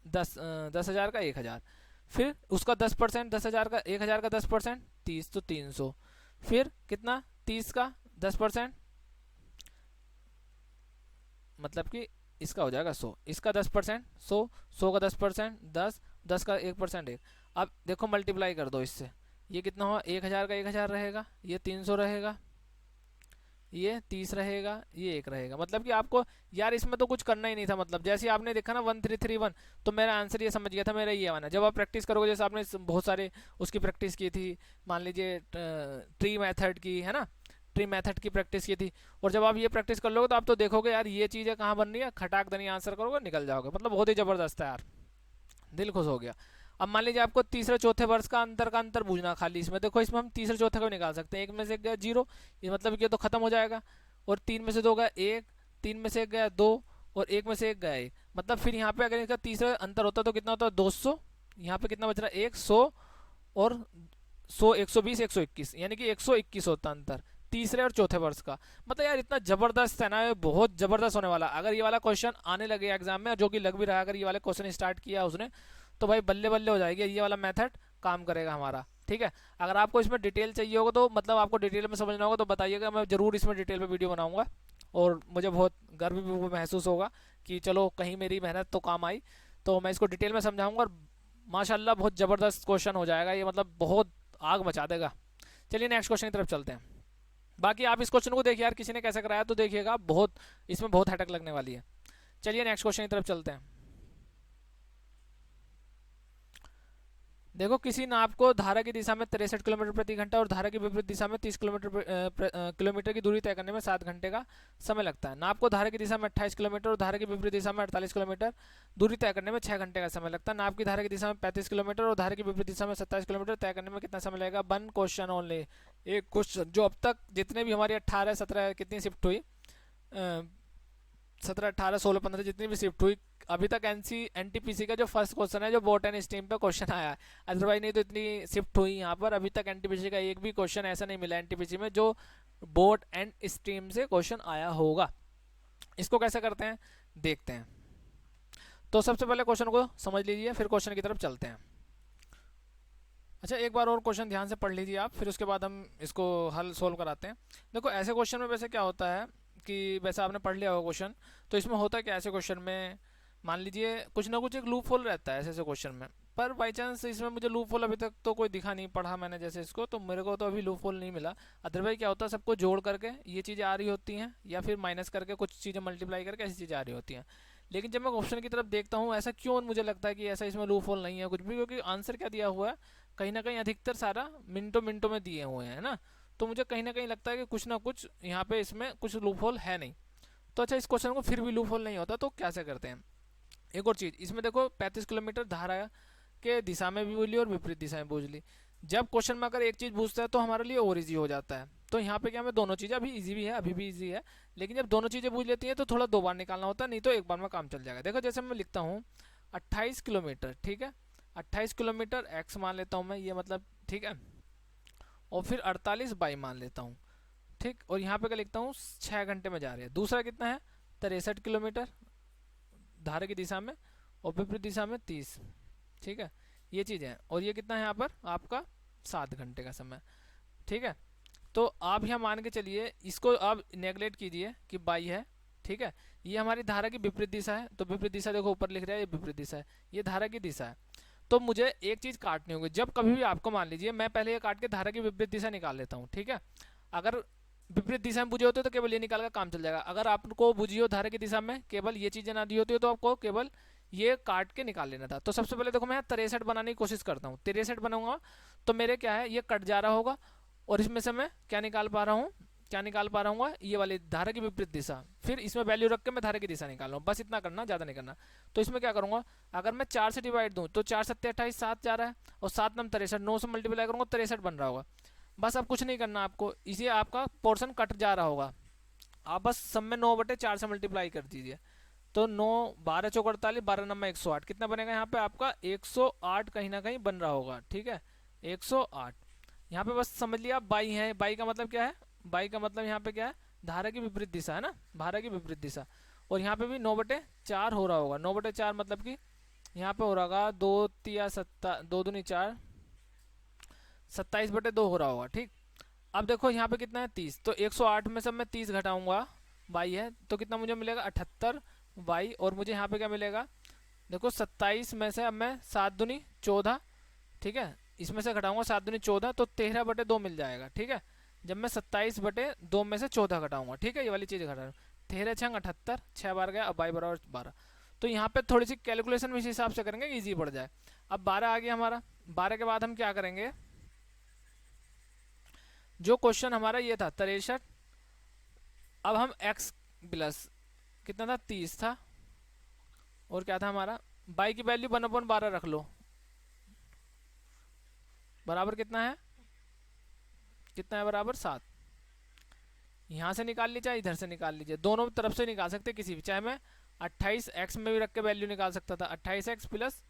Speaker 1: 10,000 का 1,000, फिर उसका 10%, 10,000 का 1,000 का 10% 30, तो 300, फिर कितना 30 का 10%, मतलब कि इसका हो जाएगा 100, इसका 10% 100, 100 का 10% 10, 10 का 1% 1। अब देखो मल्टीप्लाई कर दो इससे, ये कितना हुआ, 1,000 का 1,000 रहेगा, ये 300 रहेगा, ये 30 रहेगा, ये 1 रहेगा। मतलब कि आपको यार इसमें तो कुछ करना ही नहीं था, मतलब जैसे आपने देखा ना 1331, तो मेरा आंसर ये समझ गया था, मेरा ये आना। जब आप प्रैक्टिस करोगे, जैसे आपने बहुत सारे उसकी प्रैक्टिस की थी, मान लीजिए ट्री मेथड की, है ना, ट्री मेथड की प्रैक्टिस की थी, और जब आप ये प्रैक्टिस कर लोगे तो आप तो देखोगे यार ये चीज़ें कहाँ बन रही है, खटाक दनी आंसर करोगे निकल जाओगे। मतलब बहुत ही ज़बरदस्त है यार, दिल खुश हो गया। अब मान लीजिए आपको तीसरे चौथे वर्ष का अंतर पूछना खाली, इसमें देखो इसमें हम तीसरे चौथे को निकाल सकते हैं। एक में से गया 0, ये मतलब कि तो खत्म हो जाएगा, और 3 में से 2 गया 1, 3 में से 1 गया 2, और 1 में से 1 गया 1। मतलब फिर यहाँ पे अगर इसका तीसरा अंतर होता तो कितना होता है, 200, यहाँ पे कितना बच रहा है 100, और 100 120 121, यानी कि 121 होता अंतर तीसरे और चौथे वर्ष का। मतलब यार इतना जबरदस्त है ना, ये बहुत जबरदस्त होने वाला। अगर ये वाला क्वेश्चन आने लगे एग्जाम में, जो कि लग भी रहा है, अगर ये वाले क्वेश्चन स्टार्ट किया उसने, तो भाई बल्ले बल्ले हो जाएगी, ये वाला मेथड काम करेगा हमारा, ठीक है। अगर आपको इसमें डिटेल चाहिए होगा, तो मतलब आपको डिटेल में समझना होगा, तो बताइएगा, मैं ज़रूर इसमें डिटेल में वीडियो बनाऊंगा, और मुझे बहुत गर्व भी महसूस होगा कि चलो कहीं मेरी मेहनत तो काम आई। तो मैं इसको डिटेल में समझाऊंगा, और माशाल्लाह बहुत ज़बरदस्त क्वेश्चन हो जाएगा ये, मतलब बहुत आग मचा देगा। चलिए नेक्स्ट क्वेश्चन की तरफ चलते हैं। बाकी आप इस क्वेश्चन को देखिए यार, किसी ने कैसे कराया तो देखिएगा, बहुत इसमें बहुत हटक लगने वाली है। चलिए नेक्स्ट क्वेश्चन की तरफ चलते हैं। देखो किसी नाप को धारा की दिशा में 63 किलोमीटर प्रति घंटा और धारा की विपरीत दिशा में 30 किलोमीटर की दूरी तय करने में 7 घंटे का समय लगता है। नाप को धारा की दिशा में 28 किलोमीटर और धारा की विपरीत दिशा में 48 किलोमीटर दूरी तय करने में 6 घंटे का समय लगता है। नाप की धारा की दिशा में 35 किलोमीटर और धारा की विपरीत दिशा में 27 किलोमीटर तय करने में कितना समय लगेगा। 1 क्वेश्चन ओनली, एक क्वेश्चन। जो अब तक जितने भी हमारी 18 17 कितनी शिफ्ट हुई, 17 18 16 15 जितनी भी शिफ्ट हुई, अभी तक एनटीपीसी का जो फर्स्ट क्वेश्चन है, जो बोट एंड स्ट्रीम पे क्वेश्चन आया है। अदरवाइज नहीं तो इतनी शिफ्ट हुई यहाँ पर, अभी तक एनटीपीसी का एक भी क्वेश्चन ऐसा नहीं मिला एनटीपीसी में जो बोट एंड स्ट्रीम से क्वेश्चन आया होगा। इसको कैसे करते हैं देखते हैं। तो सबसे पहले क्वेश्चन को समझ लीजिए, फिर क्वेश्चन की तरफ चलते हैं। अच्छा एक बार और क्वेश्चन ध्यान से पढ़ लीजिए आप, फिर उसके बाद हम इसको हल सोल्व कराते हैं। देखो ऐसे क्वेश्चन में वैसे क्या होता है कि वैसे आपने पढ़ लिया होगा क्वेश्चन, तो इसमें होता है कि ऐसे क्वेश्चन में मान लीजिए कुछ ना कुछ एक लूप होल रहता है ऐसे ऐसे क्वेश्चन में। पर बाई चांस इसमें मुझे लूप होल अभी तक तो कोई दिखा नहीं, पढ़ा मैंने जैसे इसको, तो मेरे को तो अभी लूप होल नहीं मिला। अदरवाइज क्या होता है, सबको जोड़ करके ये चीज़ें आ रही होती हैं, या फिर माइनस करके कुछ चीज़ें मल्टीप्लाई करके ऐसी चीज़ें आ रही होती हैं। लेकिन जब मैं क्वेश्चन की तरफ देखता हूँ, ऐसा क्यों मुझे लगता है कि ऐसा इसमें लूप होल नहीं है कुछ भी, क्योंकि आंसर क्या दिया हुआ है, कहीं ना कहीं अधिकतर सारा मिनटों मिनटों में दिए हुए हैं ना। तो मुझे कहीं ना कहीं लगता है कि कुछ ना कुछ यहाँ पे इसमें कुछ लूप होल है नहीं। तो अच्छा, इस क्वेश्चन को फिर भी लूप होल नहीं होता तो कैसे करते हैं। एक और चीज़ इसमें देखो, 35 किलोमीटर धारा के दिशा में भी बोझ ली और विपरीत दिशा में बोझ ली। जब क्वेश्चन में अगर एक चीज़ पूछता है तो हमारे लिए और इजी हो जाता है। तो यहाँ पे क्या, हमें दोनों चीज़ें, अभी इजी भी है, अभी भी इजी है, लेकिन जब दोनों चीज़ें पूछ लेती हैं तो थोड़ा दो बार निकालना होता है, नहीं तो एक बार में काम चल जाएगा। देखो जैसे मैं लिखता हूँ 28 किलोमीटर, ठीक है, 28 किलोमीटर एक्स मान लेता हूँ मैं, ये मतलब ठीक है, और फिर 48 बाई मान लेता हूँ, ठीक। और यहाँ पे क्या लिखता हूँ, 6 घंटे में जा रही है। दूसरा कितना है, 63 किलोमीटर धारा की दिशा में और विपरीत दिशा में 30, ठीक है, ये चीज़ है। और ये कितना है यहाँ पर आपका 7 घंटे का समय, ठीक है। तो आप यहाँ मान के चलिए, इसको आप नेगलेक्ट कीजिए कि बाई है, ठीक है। ये हमारी धारा की विपरीत दिशा है, तो विपरीत दिशा देखो ऊपर लिख रहा है, ये विपरीत दिशा है, ये धारा की दिशा है। तो मुझे एक चीज़ काटनी होगी, जब कभी भी आपको, मान लीजिए मैं पहले ये काट के धारा की विपरीत दिशा निकाल लेता हूँ, ठीक है। अगर विपरीत दिशा में बुझे होते तो केवल ये निकाल का काम चल जाएगा। अगर आपको बुझी हो धारा की दिशा में, केवल ये चीज़ें ना दी होती हो, तो आपको केवल ये काट के निकाल लेना था। तो सबसे पहले देखो मैं 63 बनाने की कोशिश करता हूँ, 63 बनाऊंगा तो मेरे क्या है, ये कट जा रहा होगा, और इसमें से मैं क्या निकाल पा रहा हूँ, क्या निकाल पा रहा हूँ, ये वाली धारा की विपरीत दिशा, फिर इसमें वैल्यू रख के मैं धारा की दिशा निकाल रहा हूँ, बस इतना करना, ज़्यादा नहीं करना। तो इसमें क्या करूँगा, अगर मैं 4 से डिवाइड दूँ तो 4 सत्ते 28, 7 जा रहा है, और 7 नम 63, 9 से मल्टीप्लाई करूँगा 63 बन रहा होगा। बस अब कुछ नहीं करना आपको, इसे आपका पोर्शन कट जा रहा होगा, आप बस सब में 9/4 से मल्टीप्लाई कर दीजिए। तो 9 12 चौक 48, 12 नंबर 108, कितना बनेगा यहाँ पे आपका 108 कहीं ना कहीं बन रहा होगा, ठीक है, 108। यहाँ पे बस समझ लिया, बाई है, बाई का मतलब क्या है, बाई का मतलब यहाँ पे क्या है, धारा की विपरीत दिशा है ना, धारा की विपरीत दिशा। और यहाँ पे भी 9/4 हो रहा होगा, 9/4 मतलब कि यहाँ पे हो रहा होगा 2 तिया 7, 2 दूनी 4, 27/2 हो रहा होगा, ठीक। अब देखो यहाँ पे कितना है 30, तो 108 में से मैं 30 घटाऊंगा, बाई है, तो कितना मुझे मिलेगा 78 बाई। और मुझे यहाँ पे क्या मिलेगा, देखो 27 में से अब मैं 7 दूनी 14, ठीक है, इसमें से घटाऊंगा 7 दूनी 14, तो 13/2 मिल जाएगा, ठीक है। जब मैं 27/2 में से 14 घटाऊंगा, ठीक है, ये वाली चीज़ घटा रहा हूँ, 13 छंग 78, 6 बार गया, अब बाई बराबर 12। तो यहाँ पे थोड़ी सी कैलकुलेशन इस हिसाब से करेंगे ईजी पड़ जाए। अब 12 आ गया हमारा, 12 के बाद हम क्या करेंगे, जो क्वेश्चन हमारा ये था 63, अब हम x प्लस कितना था 30 था, और क्या था हमारा, बाई की वैल्यू 1/12 रख लो, बराबर कितना है, कितना है बराबर 7। यहाँ से निकाल लीजिए चाहे इधर से निकाल लीजिए, दोनों तरफ से निकाल सकते किसी भी, चाहे मैं 28x में भी रख के वैल्यू निकाल सकता था, 28x प्लस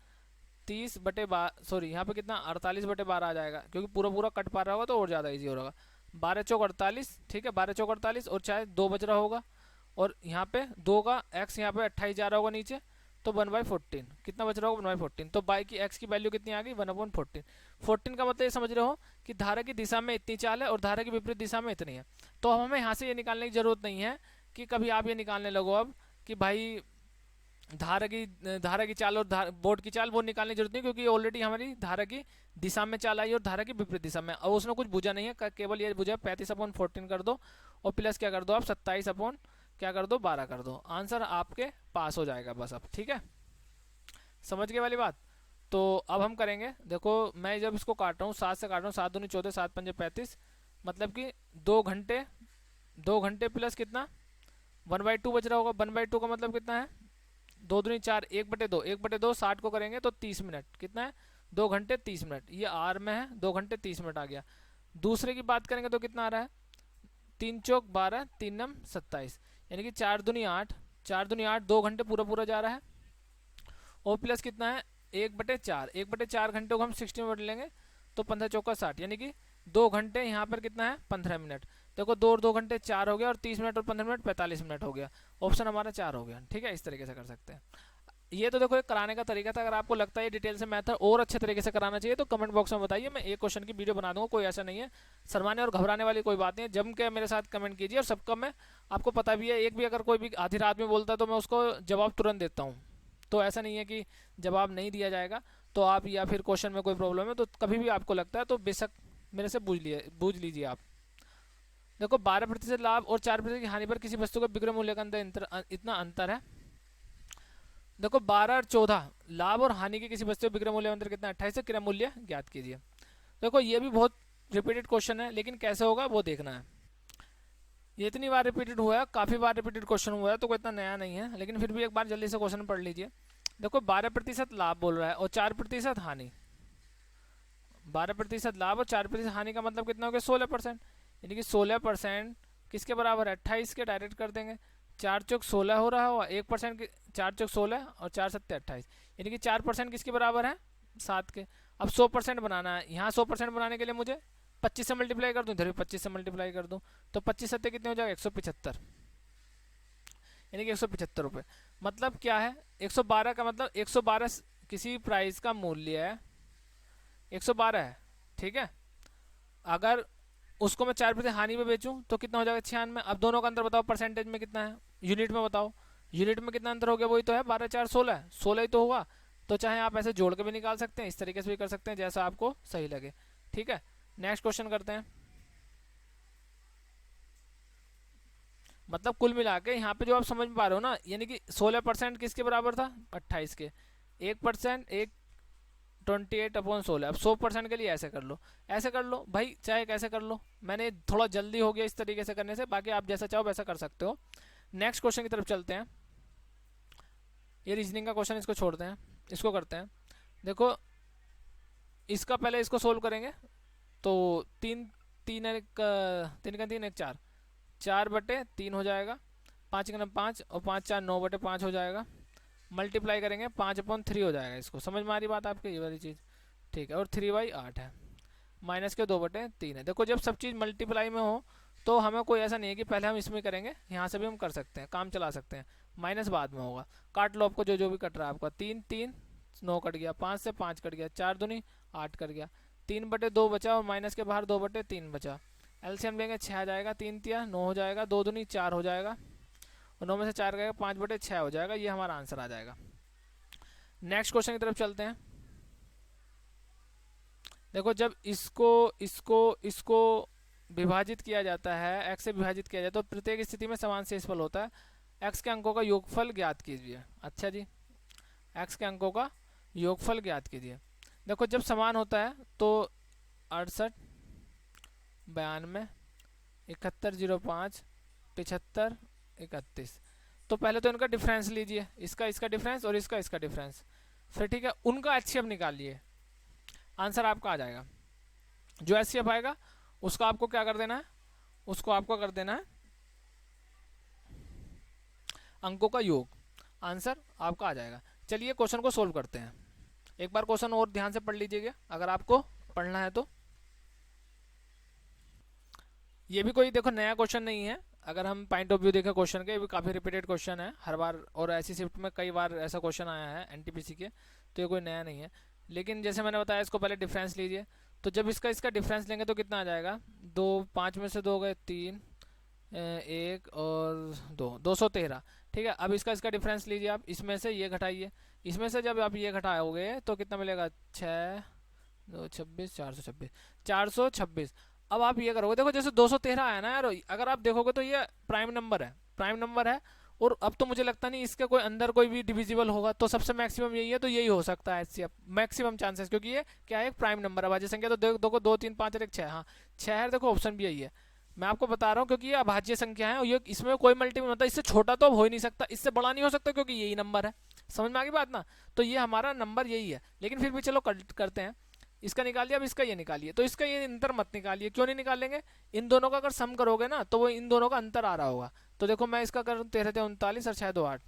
Speaker 1: 30/12, सॉरी यहाँ पे कितना 48/12 आ जाएगा, क्योंकि पूरा पूरा कट पा रहा होगा तो और ज़्यादा ईजी हो रहा होगा। 12 चौक 48, ठीक है, 12 चौक 48, और चाहे 2 बच रहा होगा, और यहाँ पे 2 का x यहाँ पे 28 जा रहा होगा नीचे, तो 1/14 कितना बच रहा होगा 1/14। तो बाई की x की वैल्यू कितनी आ गई 1/14। 14 का मतलब ये समझ रहे हो कि धारा की दिशा में इतनी चाल है और धारा की विपरीत दिशा में इतनी है। तो हमें यहाँ से ये निकालने की जरूरत नहीं है कि कभी आप ये निकालने लगो अब कि भाई धारा की चाल और बोर्ड की चाल, वो निकालने की जरूरत नहीं, क्योंकि ऑलरेडी हमारी धारा की दिशा में चाल आई और धारा की विपरीत दिशा में। और उसने कुछ बुझा नहीं है, केवल ये बुझा 35/14 कर दो, और प्लस क्या कर दो आप 27 अपॉन क्या कर दो 12 कर दो, आंसर आपके पास हो जाएगा बस। अब ठीक है, समझ गए वाली बात। तो अब हम करेंगे, देखो मैं जब इसको काट रहा हूँ 7 से काट रहा हूँ, 7 दूनी 14, 7 पंजे 35, मतलब कि 2 घंटे प्लस कितना 1/2 बच रहा होगा। 1/2 का मतलब कितना है 2 दूनी 4, 1/2, 1/2 60 को करेंगे तो 30 मिनट, कितना है 2 घंटे 30 मिनट, ये आर में है, 2 घंटे 30 मिनट आ गया। दूसरे की बात करेंगे तो कितना आ रहा है 3 चौक 12, 3 नम 27, यानी कि 4 दूनी 8, 4 दूनी 8, 2 घंटे पूरा पूरा जा रहा है, और प्लस कितना है 1/4, 1/4 घंटे को हम 60 में बदल लेंगे तो 15 चौका 60, यानी कि 2 घंटे यहाँ पर कितना है 15 मिनट। देखो 2 और 2 घंटे 4 हो गया, और 30 मिनट और 15 मिनट 45 मिनट हो गया, ऑप्शन हमारा 4 हो गया। ठीक है, इस तरीके से कर सकते हैं। ये तो देखो एक कराने का तरीका था, अगर आपको लगता है डिटेल से मैथड और अच्छे तरीके से कराना चाहिए तो कमेंट बॉक्स में बताइए, मैं एक क्वेश्चन की वीडियो बना दूंगा, कोई ऐसा नहीं है। शर्माने और घबराने वाली कोई बात नहीं है, जम के मेरे साथ कमेंट कीजिए, और सबका मैं आपको पता भी है, एक भी अगर कोई भी आधी रात में बोलता है तो मैं उसको जवाब तुरंत देता हूँ। तो ऐसा नहीं है कि जवाब नहीं दिया जाएगा, तो आप या फिर क्वेश्चन में कोई प्रॉब्लम है तो कभी भी आपको लगता है तो बेशक मेरे से पूछ लीजिए आप। देखो 12% लाभ और 4% की हानि पर किसी वस्तु के विक्रय मूल्य का इतना अंतर है। देखो 12 और 14 लाभ और हानि के किसी वस्तु के विक्रय मूल्य अंतर कितना 28 क्रय मूल्य ज्ञात कीजिए। देखो ये भी बहुत रिपीटेड क्वेश्चन है, लेकिन कैसे होगा वो देखना है। ये इतनी बार रिपीटेड हुआ है, काफ़ी बार रिपीटेड क्वेश्चन हुआ है, तो कोई इतना नया नहीं है, लेकिन फिर भी एक बार जल्दी से क्वेश्चन पढ़ लीजिए। देखो 12% लाभ बोल रहा है और 4% हानि। 12% लाभ और 4% हानि का मतलब कितना हो गया? 16%। यानी कि 16% किसके बराबर है? 28 के। डायरेक्ट कर देंगे, 4×4 = 16 हो रहा होगा। 1% 4×16 और 4×7 = 28, यानी कि 4% किसके बराबर है? 7 के। अब 100% बनाना है, यहाँ 100% बनाने के लिए मुझे 25 से मल्टीप्लाई कर दूँ, इधर भी 25 से मल्टीप्लाई कर दूँ, तो 25×7 कितने हो जाएगा? 175, यानी कि 175 रुपये। मतलब क्या है? 112 का मतलब 112 किसी प्राइस का मूल्य है, 112 है, ठीक है। अगर उसको मैं 4% हानि में बेचूं तो कितना हो जाएगा? 96। अब दोनों का अंतर बताओ, परसेंटेज में कितना है, यूनिट में बताओ। यूनिट में कितना अंतर हो गया? वही तो है, 12×4 = 16, 16 ही तो होगा। तो चाहे आप ऐसे जोड़ के भी निकाल सकते हैं, इस तरीके से भी कर सकते हैं, जैसा आपको सही लगे, ठीक है। नेक्स्ट क्वेश्चन करते हैं। मतलब कुल मिला के यहाँ पे जो आप समझ में पा रहे हो ना, यानी कि 16% किसके बराबर था? 28 के। 1% 28/16। अब 100% के लिए ऐसे कर लो, ऐसे कर लो भाई, चाहे कैसे कर लो। मैंने थोड़ा जल्दी हो गया इस तरीके से करने से, बाकी आप जैसा चाहो वैसा कर सकते हो। नेक्स्ट क्वेश्चन की तरफ चलते हैं। ये रीजनिंग का क्वेश्चन, इसको छोड़ते हैं, इसको करते हैं। देखो इसका पहले इसको सोल्व करेंगे तो तीन तीन एक तीन का तीन एक चार, 4/3 हो जाएगा। 5×5 और 5×4 9/5 हो जाएगा। मल्टीप्लाई करेंगे 5/3 हो जाएगा। इसको समझ में आ रही बात आपके? ये वाली चीज़ ठीक है। और 3/8 है, माइनस के 2/3 है। देखो जब सब चीज़ मल्टीप्लाई में हो तो हमें कोई ऐसा नहीं है कि पहले हम इसमें करेंगे, यहाँ से भी हम कर सकते हैं, काम चला सकते हैं। माइनस बाद में होगा। काट लो आपको जो जो भी कट रहा है आपका। 3 3 9 कट गया, 5 से 5 कट गया, 4 दूनी 8 कट गया, 3/2 बचा और माइनस के बाहर 2/3 बचा। एलसीएम लेंगे 6 आ जाएगा, 3 तिया 9 हो जाएगा, 2 दूनी 4 हो जाएगा और 9 में से 4 गएगा 5/6 हो जाएगा। ये हमारा आंसर आ जाएगा। नेक्स्ट क्वेश्चन की तरफ चलते हैं। देखो जब इसको इसको इसको विभाजित किया जाता है, एक्स से विभाजित किया जाता है, तो प्रत्येक स्थिति में समान शेषफल होता है। एक्स के अंकों का योगफल ज्ञात कीजिए। अच्छा जी, एक्स के अंकों का योगफल ज्ञात कीजिए। देखो जब समान होता है तो 68 92 71 05 75 31। तो पहले तो इनका डिफरेंस लीजिए, इसका इसका डिफरेंस और इसका इसका डिफरेंस, फिर ठीक है उनका एचसीएफ निकालिए, आंसर आपका आ जाएगा। जो एचसीएफ आएगा उसका आपको क्या कर देना है? उसको आपको कर देना है अंकों का योग, आंसर आपका आ जाएगा। चलिए क्वेश्चन को सोल्व करते हैं। एक बार क्वेश्चन और ध्यान से पढ़ लीजिएगा अगर आपको पढ़ना है तो। ये भी कोई देखो नया क्वेश्चन नहीं है, अगर हम पॉइंट ऑफ व्यू देखें क्वेश्चन के, ये भी काफ़ी रिपीटेड क्वेश्चन है हर बार, और ऐसी शिफ्ट में कई बार ऐसा क्वेश्चन आया है एनटीपीसी के, तो ये कोई नया नहीं है। लेकिन जैसे मैंने बताया इसको पहले डिफरेंस लीजिए। तो जब इसका इसका डिफरेंस लेंगे तो कितना आ जाएगा? 2 5 में से 2 गए 3, 1 और 2 213, ठीक है। अब इसका इसका डिफरेंस लीजिए आप, इसमें से ये घटाइए, इसमें से जब आप ये घटाओगे तो कितना मिलेगा? 6 2 26 426 426। अब आप ये करोगे, देखो जैसे 213 आया ना यार, अगर आप देखोगे तो ये प्राइम नंबर है, प्राइम नंबर है। और अब तो मुझे लगता नहीं इसके कोई अंदर कोई भी डिविजिबल होगा, तो सबसे मैक्सिमम यही है, तो यही हो सकता है एचसीएफ मैक्सिमम चांसेस, क्योंकि ये क्या है? एक प्राइम नंबर है। अभाज्य संख्या तो देखो 2 3 5 और 1 6, हाँ 6 है। देखो ऑप्शन भी यही है, मैं आपको बता रहा हूँ क्योंकि ये अभाज्य संख्या है और ये इसमें कोई मल्टीपल मतलब इससे छोटा तो अब हो ही नहीं सकता, इससे बड़ा नहीं हो सकता, क्योंकि यही नंबर है। समझ में आ गई बात ना? तो ये हमारा नंबर यही है। लेकिन फिर भी चलो करते हैं, इसका निकालिए, अब इसका ये निकालिए। तो इसका ये अंतर मत निकालिए, क्यों नहीं निकालेंगे? इन दोनों का अगर सम करोगे ना तो वो इन दोनों का अंतर आ रहा होगा। तो देखो मैं इसका करूँ 13 39 और 6 2 8,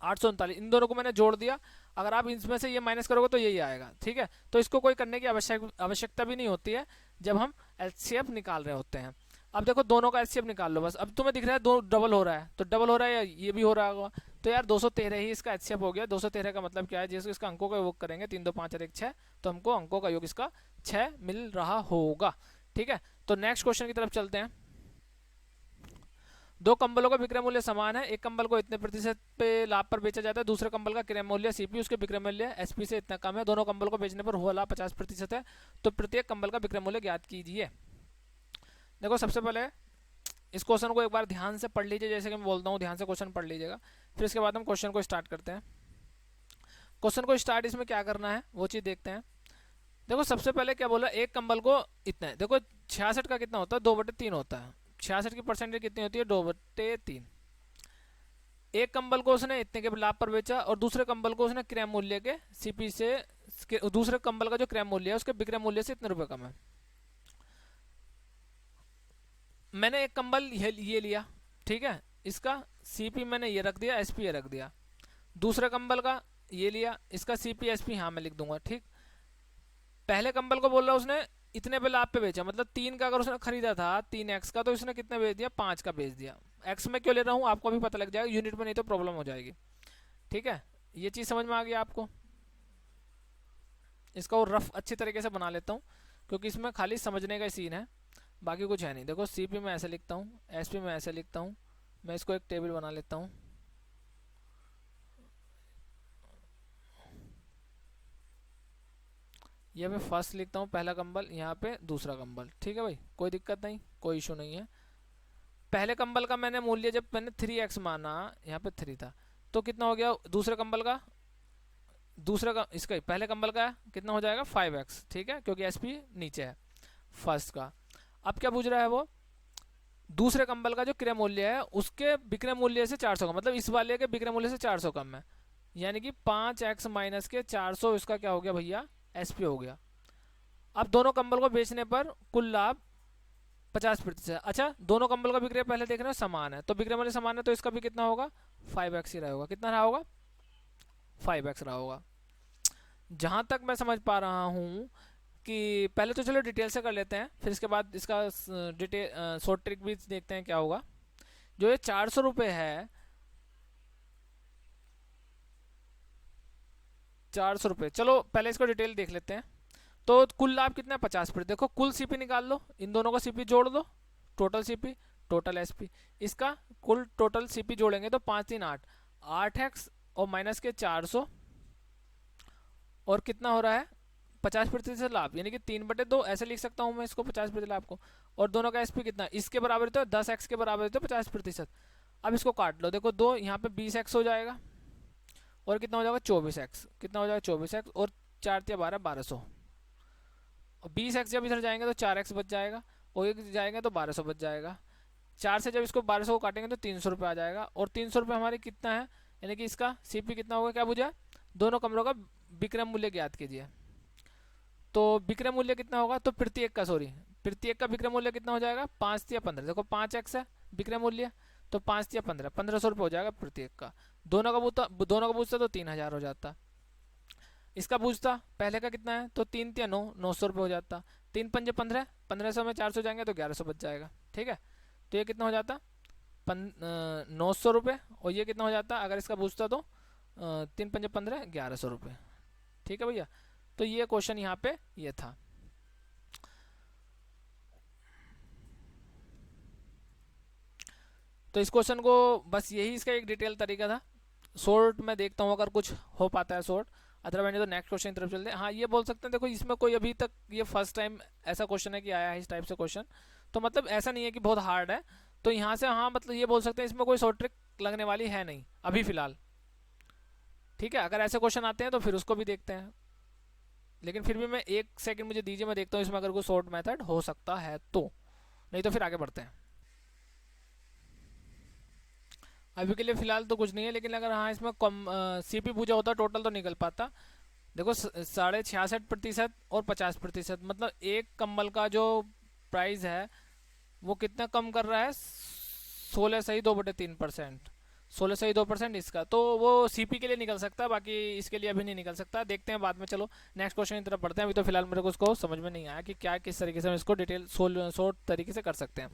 Speaker 1: 839, इन दोनों को मैंने जोड़ दिया। अगर आप इसमें से ये माइनस करोगे तो यही आएगा, ठीक है। तो इसको कोई करने की आवश्यकता भी नहीं होती है जब हम एचसीएफ निकाल रहे होते हैं। अब देखो दोनों का एचसीएफ निकाल लो बस। अब तुम्हें दिख रहा है दो डबल हो रहा है, तो डबल हो रहा है या ये भी हो रहा होगा, तो यार 213 ही इसका एचसीएफ हो गया। 213 का मतलब क्या है? जैसे इसका अंकों का योग करेंगे 3 2 5 और 1 6, तो हमको अंकों का योग इसका 6 मिल रहा होगा, ठीक है। तो नेक्स्ट क्वेश्चन की तरफ चलते हैं। दो कंबलों का विक्रय मूल्य समान है, एक कंबल को इतने प्रतिशत पे लाभ पर बेचा जाता है, दूसरे कंबल का क्रय मूल्य सीपी उसके विक्रय मूल्य एसपी से इतना कम है, दोनों कंबल को बेचने पर हुआ लाभ 50% है, तो प्रत्येक कंबल का विक्रय मूल्य ज्ञात कीजिए। देखो सबसे पहले इस क्वेश्चन को एक बार ध्यान से पढ़ लीजिए, जैसे कि मैं बोलता हूँ ध्यान से क्वेश्चन पढ़ लीजिएगा, फिर इसके बाद हम क्वेश्चन को स्टार्ट करते हैं। क्वेश्चन को स्टार्ट इसमें क्या करना है वो चीज़ देखते हैं। देखो सबसे पहले क्या बोला, एक कंबल को इतना है। देखो 66 का कितना होता है? 2/3 होता है। 66 की परसेंटेज कितनी होती है, 2/3। एक कंबल को उसने इतने के लाभ पर बेचा और दूसरे कंबल को उसने क्रय मूल्य के सीपी से, दूसरे कंबल का जो क्रय मूल्य है उसके विक्रय मूल्य से इतने रुपए कम है। मैंने एक कंबल ये लिया, ठीक है, इसका सीपी मैंने ये रख दिया, एसपी ये रख दिया। दूसरे कंबल का ये लिया, इसका सीपी एसपी हाँ मैं लिख दूंगा, ठीक। पहले कंबल को बोल रहा उसने इतने पे लाभ पे बेचा, मतलब 3 का अगर उसने खरीदा था 3x का, तो उसने कितने बेच दिया, 5 का बेच दिया। एक्स में क्यों ले रहा हूँ आपको अभी पता लग जाएगा, यूनिट में नहीं तो प्रॉब्लम हो जाएगी, ठीक है। ये चीज़ समझ में आ गई आपको। इसका और रफ अच्छी तरीके से बना लेता हूँ क्योंकि इसमें खाली समझने का सीन है, बाकी कुछ है नहीं। देखो सीपी में ऐसे लिखता हूँ, एसपी में ऐसे लिखता हूँ। मैं इसको एक टेबल बना लेता हूँ। ये मैं फर्स्ट लिखता हूँ पहला कंबल, यहाँ पे दूसरा कंबल, ठीक है भाई, कोई दिक्कत नहीं, कोई इशू नहीं है। पहले कंबल का मैंने मूल्य जब मैंने 3x माना, यहाँ पे 3 था, तो कितना हो गया दूसरे कंबल का, दूसरा का इसका पहले कंबल का कितना हो जाएगा 5x, ठीक है, क्योंकि एसपी नीचे है फर्स्ट का। अब क्या पूछ रहा है वो, दूसरे कंबल का जो क्रय मूल्य है उसके विक्रय मूल्य से 400 कम, मतलब इस वाले के विक्रय मूल्य से 400 कम है, यानी कि 5x माइनस के 400, इसका क्या हो गया भैया, एसपी हो गया। अब दोनों कंबल को बेचने पर कुल लाभ 50%। अच्छा, दोनों कंबल का विक्रय पहले देख रहे हो समान है, तो विक्रय मूल्य समान है, तो इसका भी कितना होगा 5x ही रहा होगा। कितना रहा होगा 5x रहा होगा। जहां तक मैं समझ पा रहा हूं कि पहले तो चलो डिटेल से कर लेते हैं, फिर इसके बाद इसका डिटेल शॉर्ट ट्रिक भी देखते हैं क्या होगा। जो ये 400 रुपये है, 400 रुपये, चलो पहले इसको डिटेल देख लेते हैं। तो कुल लाभ कितना है 50%। देखो कुल सीपी निकाल लो, इन दोनों का सीपी जोड़ दो, टोटल सीपी टोटल एसपी, इसका कुल टोटल सीपी जोड़ेंगे तो 5 3 8, 8x और माइनस के 400, और कितना हो रहा है 50% लाभ, यानी कि 3/2 ऐसे लिख सकता हूँ मैं इसको 50% लाभ को। और दोनों का एसपी कितना, इसके बराबर तो 10x के बराबर तो 50%। अब इसको काट लो, देखो 2 यहाँ पे 20x हो जाएगा, और कितना हो जाएगा 24x, कितना हो जाएगा 24x, और 4 × 12 1200, और 20x जब इधर जाएंगे तो 4x बच जाएगा, और एक जाएगा तो 1200 बच जाएगा। 4 से जब इसको 1200 को काटेंगे तो 300 रुपये आ जाएगा, और 300 रुपये हमारे कितना है, यानी कि इसका सीपी कितना होगा, क्या पूछा, दोनों कमरों का विक्रय मूल्य ज्ञात कीजिए। तो विक्रय मूल्य कितना होगा, तो प्रत्येक का, सॉरी, प्रत्येक का विक्रय मूल्य कितना हो जाएगा 5 या 15, देखो 5x है विक्रय मूल्य, तो 5 या 15, 1500 रुपये हो जाएगा प्रत्येक का। दोनों का पूछता तो 3000 हो जाता। इसका पूछता पहले का कितना है, तो 3 या 9, 900 रुपये हो जाता। 3 पंजे 15, 1500 में 400 जाएंगे तो 1100 बच जाएगा, ठीक है। तो ये कितना हो जाता 900 रुपये, और ये कितना हो जाता अगर इसका पूछता तो 3 पंजे 15, 1100 रुपये, ठीक है भैया। तो ये क्वेश्चन यहाँ पे ये था। तो इस क्वेश्चन को बस यही इसका एक डिटेल तरीका था। शॉर्ट में देखता हूँ अगर कुछ हो पाता है शॉर्ट, अदरवाइज तो नेक्स्ट क्वेश्चन की तरफ चलते हैं। हाँ ये बोल सकते हैं, देखो इसमें कोई अभी तक ये फर्स्ट टाइम ऐसा क्वेश्चन है कि आया है इस टाइप से क्वेश्चन, तो मतलब ऐसा नहीं है कि बहुत हार्ड है। तो यहाँ से हाँ मतलब ये बोल सकते हैं इसमें कोई शॉर्ट ट्रिक लगने वाली है नहीं अभी फिलहाल, ठीक है। अगर ऐसे क्वेश्चन आते हैं तो फिर उसको भी देखते हैं, लेकिन फिर भी मैं 1 सेकंड मुझे दीजिए, मैं देखता हूँ इसमें अगर कोई शॉर्ट मेथड हो सकता है तो, नहीं तो फिर आगे बढ़ते हैं। अभी के लिए फिलहाल तो कुछ नहीं है, लेकिन अगर हाँ इसमें कम सीपी पूछा होता टोटल तो निकल पाता। देखो 66% और 50%, मतलब एक कंबल का जो प्राइस है वो कितना कम कर रहा है, 16.2/3%, 16.2% इसका, तो वो सीपी के लिए निकल सकता है, बाकी इसके लिए अभी नहीं निकल सकता, देखते हैं बाद में। चलो नेक्स्ट क्वेश्चन की तरफ बढ़ते हैं। अभी तो फिलहाल मेरे को उसको समझ में नहीं आया कि क्या किस तरीके से हम इसको डिटेल शॉर्ट तरीके से कर सकते हैं।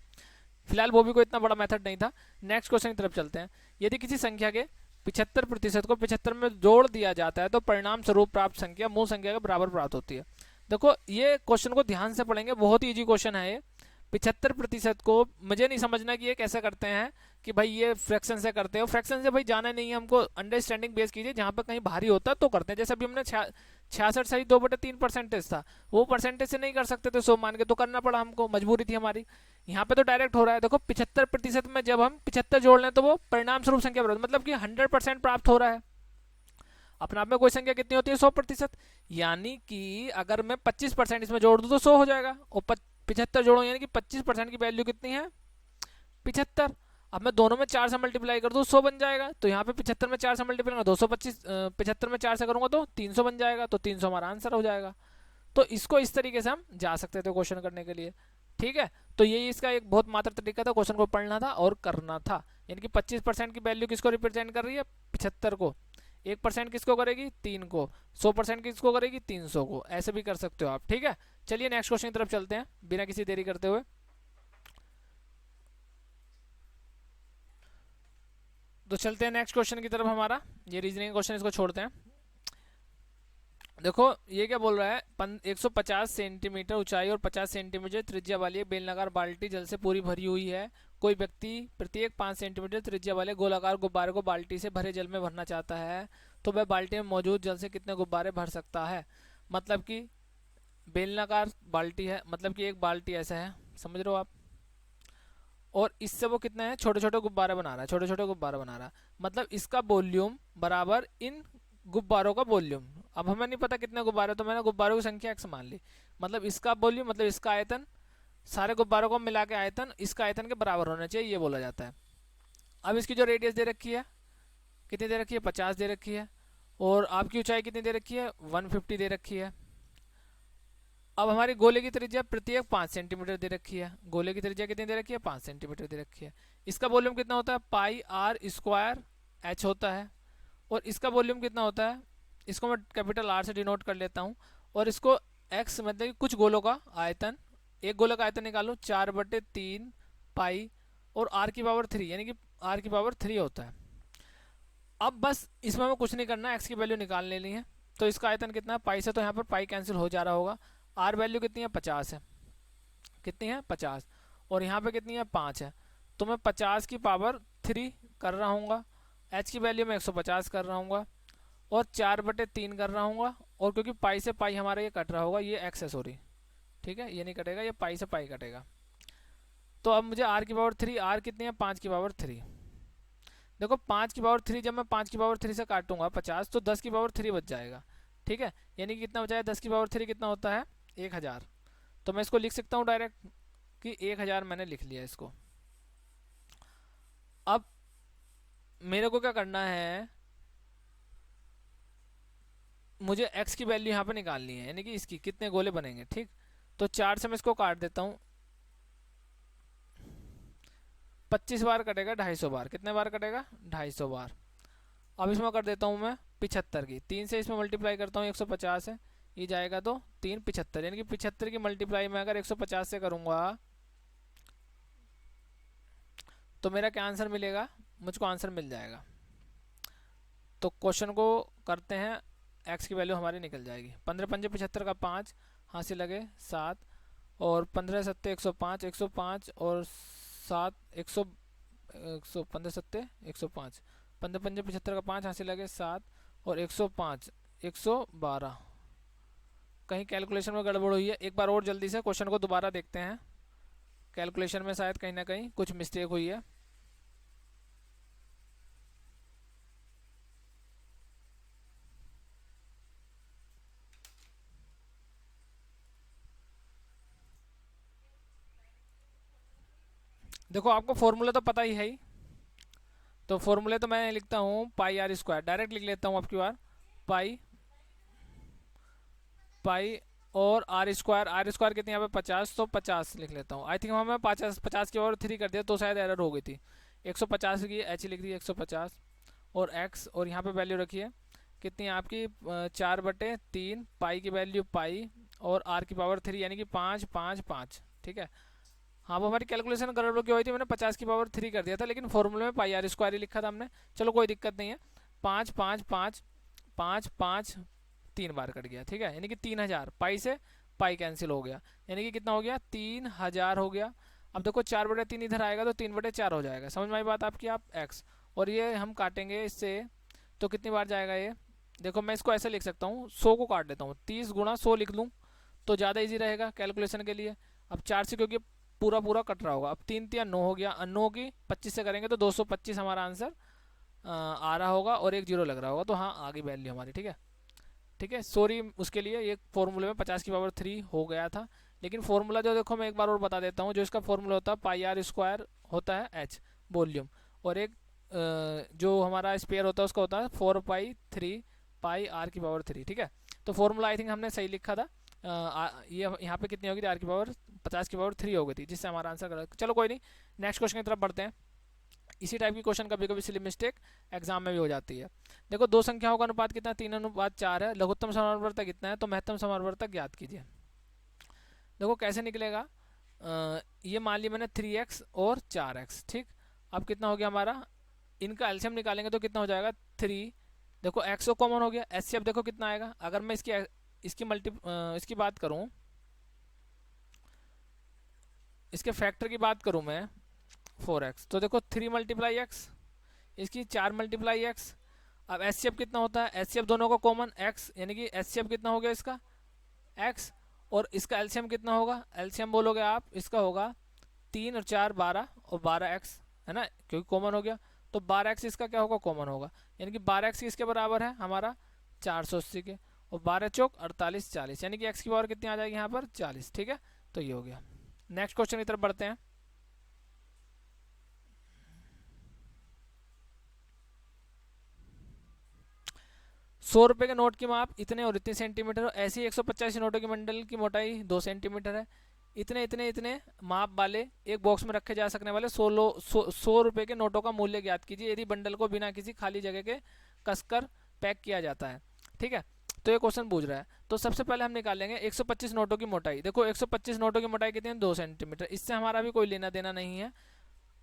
Speaker 1: फिलहाल वो भी कोई इतना बड़ा मेथड नहीं था। नेक्स्ट क्वेश्चन की तरफ चलते हैं। यदि किसी संख्या के 75% को 75 में जोड़ दिया जाता है तो परिणाम स्वरूप प्राप्त संख्या मूल संख्या के बराबर प्राप्त होती है। देखो ये क्वेश्चन को ध्यान से पढ़ेंगे, बहुत ही इजी क्वेश्चन है ये। 75% को मुझे नहीं समझना कि ये कैसे करते हैं, कि भाई ये फ्रैक्शन से करते हो, फ्रैक्शन से भाई जाना नहीं है हमको, अंडरस्टैंडिंग बेस कीजिए, जहां पर कहीं भारी होता है तो करते हैं। जैसे अभी हमने 66.2/3% था, वो परसेंटेज से नहीं कर सकते थे 100 मान के, तो करना पड़ा हमको, मजबूरी थी हमारी। यहाँ पे तो डायरेक्ट हो रहा है। देखो 75% में जब हम 75 जोड़ लें तो वो परिणाम स्वरूप संख्या बराबर, मतलब कि 100% प्राप्त हो रहा है। अपने आप में कोई संख्या कितनी होती है 100%, यानी कि अगर मैं 25% इसमें जोड़ दूं तो 100 हो जाएगा, और 75 जोड़ो यानी कि 25% की वैल्यू कितनी है 75। अब मैं दोनों में 4 से मल्टीप्लाई कर दूँ 100 बन जाएगा, तो यहाँ पे 75 में 4 से मल्टीप्लाई करूँगा 225, 75 में 4 से करूँगा तो 300 बन जाएगा, तो 300 हमारा आंसर हो जाएगा। तो इसको इस तरीके से हम जा सकते थे क्वेश्चन करने के लिए। ठीक है, तो यही इसका एक बहुत मात्र तरीका था, क्वेश्चन को पढ़ना था और करना था। यानी कि 25% की वैल्यू किसको रिप्रेजेंट कर रही है, 75 को, 1% किसको करेगी, 3 को, 100% किसको करेगी, 300 को। ऐसे भी कर सकते हो आप। ठीक है, चलिए नेक्स्ट क्वेश्चन की तरफ चलते हैं बिना किसी देरी करते हुए। तो चलते हैं नेक्स्ट क्वेश्चन की तरफ हमारा, ये रीजनिंग क्वेश्चन, इसको छोड़ते हैं। देखो ये क्या बोल रहा है, 150 सेंटीमीटर ऊंचाई और 50 सेंटीमीटर त्रिज्या वाली एक बेलनाकार बाल्टी जल से पूरी भरी हुई है। कोई व्यक्ति प्रत्येक 5 सेंटीमीटर त्रिज्या वाले गोलाकार गुब्बारे को बाल्टी से भरे जल में भरना चाहता है, तो वह बाल्टी में मौजूद जल से कितने गुब्बारे भर सकता है। मतलब कि बेलनाकार बाल्टी है, मतलब कि एक बाल्टी ऐसा है, समझ रहे हो आप, और इससे वो कितने हैं, छोटे छोटे गुब्बारे बना रहा है, छोटे छोटे गुब्बारे बना रहा है। मतलब इसका वॉल्यूम बराबर इन गुब्बारों का वॉल्यूम। अब हमें नहीं पता कितने गुब्बारे, तो मैंने गुब्बारों की संख्या x मान ली। मतलब इसका वॉल्यूम, मतलब इसका आयतन, सारे गुब्बारों को मिला के आयतन इसका आयतन के बराबर होना चाहिए, ये बोला जाता है। अब इसकी जो रेडियस दे रखी है, कितनी दे रखी है, 50 दे रखी है, और आपकी ऊंचाई कितनी दे रखी है, 150 दे रखी है। अब हमारी गोले की त्रिज्या प्रत्येक 5 सेंटीमीटर दे रखी है। गोले की त्रिज्या कितनी दे रखी है, 5 सेंटीमीटर दे रखी है। इसका वॉल्यूम कितना होता है, पाई आर स्क्वायर एच होता है। और इसका वॉल्यूम कितना होता है, इसको मैं कैपिटल आर से डिनोट कर लेता हूँ। और इसको एक्स मतलब कुछ गोलों का आयतन, एक गोले का आयतन निकालो 4/3 पाई और आर की पावर 3, यानी कि आर की पावर 3 होता है। अब बस इसमें हमें कुछ नहीं करना, एक्स की वैल्यू निकाल लेनी है। तो इसका आयतन कितना है, पाई से तो यहाँ पर पाई कैंसिल हो जा रहा होगा। आर वैल्यू कितनी है, 50 है, कितनी है 50, और यहाँ पे कितनी है 5 है। तो मैं 50 की पावर 3 कर रहा हूँ, एच की वैल्यू में 150 कर रहा हूँ, और 4/3 कर रहा हूँ। और क्योंकि पाई से पाई हमारा ये कट रहा होगा, ये एक्स है सॉरी, ठीक है, ये नहीं कटेगा, ये पाई से पाई कटेगा। तो अब मुझे आर की पावर 3, आर कितनी है 5 की पावर 3। देखो 5 की पावर 3, जब मैं 5 की पावर 3 से काटूंगा 50, तो 10 की पावर 3 बच जाएगा। ठीक है, यानी कि कितना बचाया, 10 की पावर 3 कितना होता है, 1000। तो मैं इसको लिख सकता हूँ डायरेक्ट कि 1000 मैंने लिख लिया इसको। अब मेरे को क्या करना है, मुझे x की वैल्यू यहाँ पे निकालनी है, यानी कि इसकी कितने गोले बनेंगे। ठीक, तो 4 से मैं इसको काट देता हूँ, 25 बार कटेगा, 250 बार, कितने बार कटेगा, 250 बार। अब इसमें कर देता हूँ मैं 75 की, 3 से इसमें मल्टीप्लाई करता हूँ 150 है, ये जाएगा तो 3 75, यानी कि 75 की मल्टीप्लाई में अगर 150 से करूँगा तो मेरा क्या आंसर मिलेगा, मुझको आंसर मिल जाएगा। तो क्वेश्चन को करते हैं, एक्स की वैल्यू हमारी निकल जाएगी, 15 पंजे 75 का 5, हाँ से लगे 7, और 15 सत्ते 105, 105 और 7 100, 15 सत्ते 105, 15 पंजे 75 का 5, हाँ से लगे 7, और 105 112। कहीं कैलकुलेशन में गड़बड़ हुई है, एक बार और जल्दी से क्वेश्चन को दोबारा देखते हैं, कैलकुलेशन में शायद कहीं ना कहीं कुछ मिस्टेक हुई है। देखो आपको फॉर्मूला तो पता ही है ही, तो फॉर्मूले तो मैं लिखता हूँ पाई आर स्क्वायर, डायरेक्ट लिख लेता हूँ आपकी बार, पाई पाई और आर स्क्वायर कितनी यहाँ पे 50, तो 50 लिख लेता हूँ। आई थिंक हमें 50 की पावर 3 कर दिया तो शायद एरर हो गई थी। 150 की एच लिख दी 150, और एक्स, और यहाँ पे वैल्यू रखी है कितनी आपकी 4/3 पाई की वैल्यू पाई, और आर की पावर 3 यानी कि 5 5 5। ठीक है, हाँ वो हमारी कैलकुलेशन गड़बड़ की हुई थी, मैंने 50 की पावर 3 कर दिया था, लेकिन फॉर्मूले में पाई आर स्क्वायर ही लिखा था हमने। चलो कोई दिक्कत नहीं है, 5 5 5 5 5 3 बार कट गया। ठीक है, यानी कि 3000, पाई से पाई कैंसिल हो गया, यानी कि कितना हो गया 3000 हो गया। अब देखो 4/3 इधर आएगा तो 3/4 हो जाएगा, समझ में आई बात आपकी, आप एक्स, और ये हम काटेंगे इससे तो कितनी बार जाएगा ये, देखो मैं इसको ऐसे लिख सकता हूँ, 100 को काट देता हूँ, 30 गुणा 100 लिख लूँ तो ज़्यादा इजी रहेगा कैलकुलेशन के लिए। अब 4 से क्योंकि पूरा पूरा कट रहा होगा, अब 3 3 9 हो गया, 9 की 25 से करेंगे तो 225 हमारा आंसर आ रहा होगा, और एक जीरो लग रहा होगा, तो हाँ आगे वैल्यू हमारी। ठीक है, ठीक है, सॉरी उसके लिए, ये फॉर्मूले में 50 की पावर 3 हो गया था, लेकिन फॉर्मूला जो देखो मैं एक बार और बता देता हूँ, जो इसका फॉर्मूला होता है पाई आर स्क्वायर होता है एच वॉल्यूम, और एक जो हमारा स्पेयर होता है उसका होता है 4 पाई 3 पाई r⁻³ ठीक है। तो फॉर्मूला आई थिंक हमने सही लिखा था। ये यहाँ पे कितनी होगी, r⁻50⁻³ हो गई थी, जिससे हमारा आंसर करेक्ट। चलो कोई नहीं, नेक्स्ट क्वेश्चन की तरफ बढ़ते हैं। इसी टाइप की क्वेश्चन कभी कभी सिली मिस्टेक एग्जाम में भी हो जाती है। देखो दो संख्याओं का अनुपात कितना, 3:4 है। लघुत्तम समानुपार्त कितना है, तो महत्तम समानुपार्त ज्ञात कीजिए। देखो कैसे निकलेगा, ये मान लिया मैंने 3x और 4x, ठीक। अब कितना हो गया हमारा, इनका एलसीएम निकालेंगे तो कितना हो जाएगा 3। देखो x तो कॉमन हो गया, एचसीएफ देखो कितना आएगा। अगर मैं इसकी बात करूं, इसके फैक्टर की बात करूं मैं 4x, तो देखो 3 × x, इसकी 4 × x। अब एचसीएफ कितना होता है, एचसीएफ दोनों का कॉमन x, यानी कि एचसीएफ कितना हो गया इसका x, और इसका एलसीएम कितना होगा, एलसीएम बोलोगे आप, इसका होगा 3 और 4 12 और 12x है ना, क्योंकि कॉमन हो गया। तो 12x इसका क्या होगा, कॉमन होगा, यानी कि 12x किसके बराबर है हमारा 480 के, और 12 चौक 48 40, यानी कि x की पावर कितनी आ जाएगी यहाँ पर 40, ठीक है। तो ये हो गया। नेक्स्ट क्वेश्चन की तरफ बढ़ते हैं। ₹100 के नोट की माप इतने और इतने सेंटीमीटर, ऐसी 185 नोटों की बंडल की मोटाई 2 सेंटीमीटर है। इतने इतने इतने माप वाले एक बॉक्स में रखे जा सकने वाले 100 रुपए के नोटों का मूल्य ज्ञात कीजिए यदि बंडल को बिना किसी खाली जगह के कसकर पैक किया जाता है, ठीक है। तो ये क्वेश्चन पूछ रहा है, तो सबसे पहले हम निकालेंगे 125 नोटों की मोटाई। देखो 125 नोटों की मोटाई कितनी है, 2 सेंटीमीटर। इससे हमारा भी कोई लेना देना नहीं है।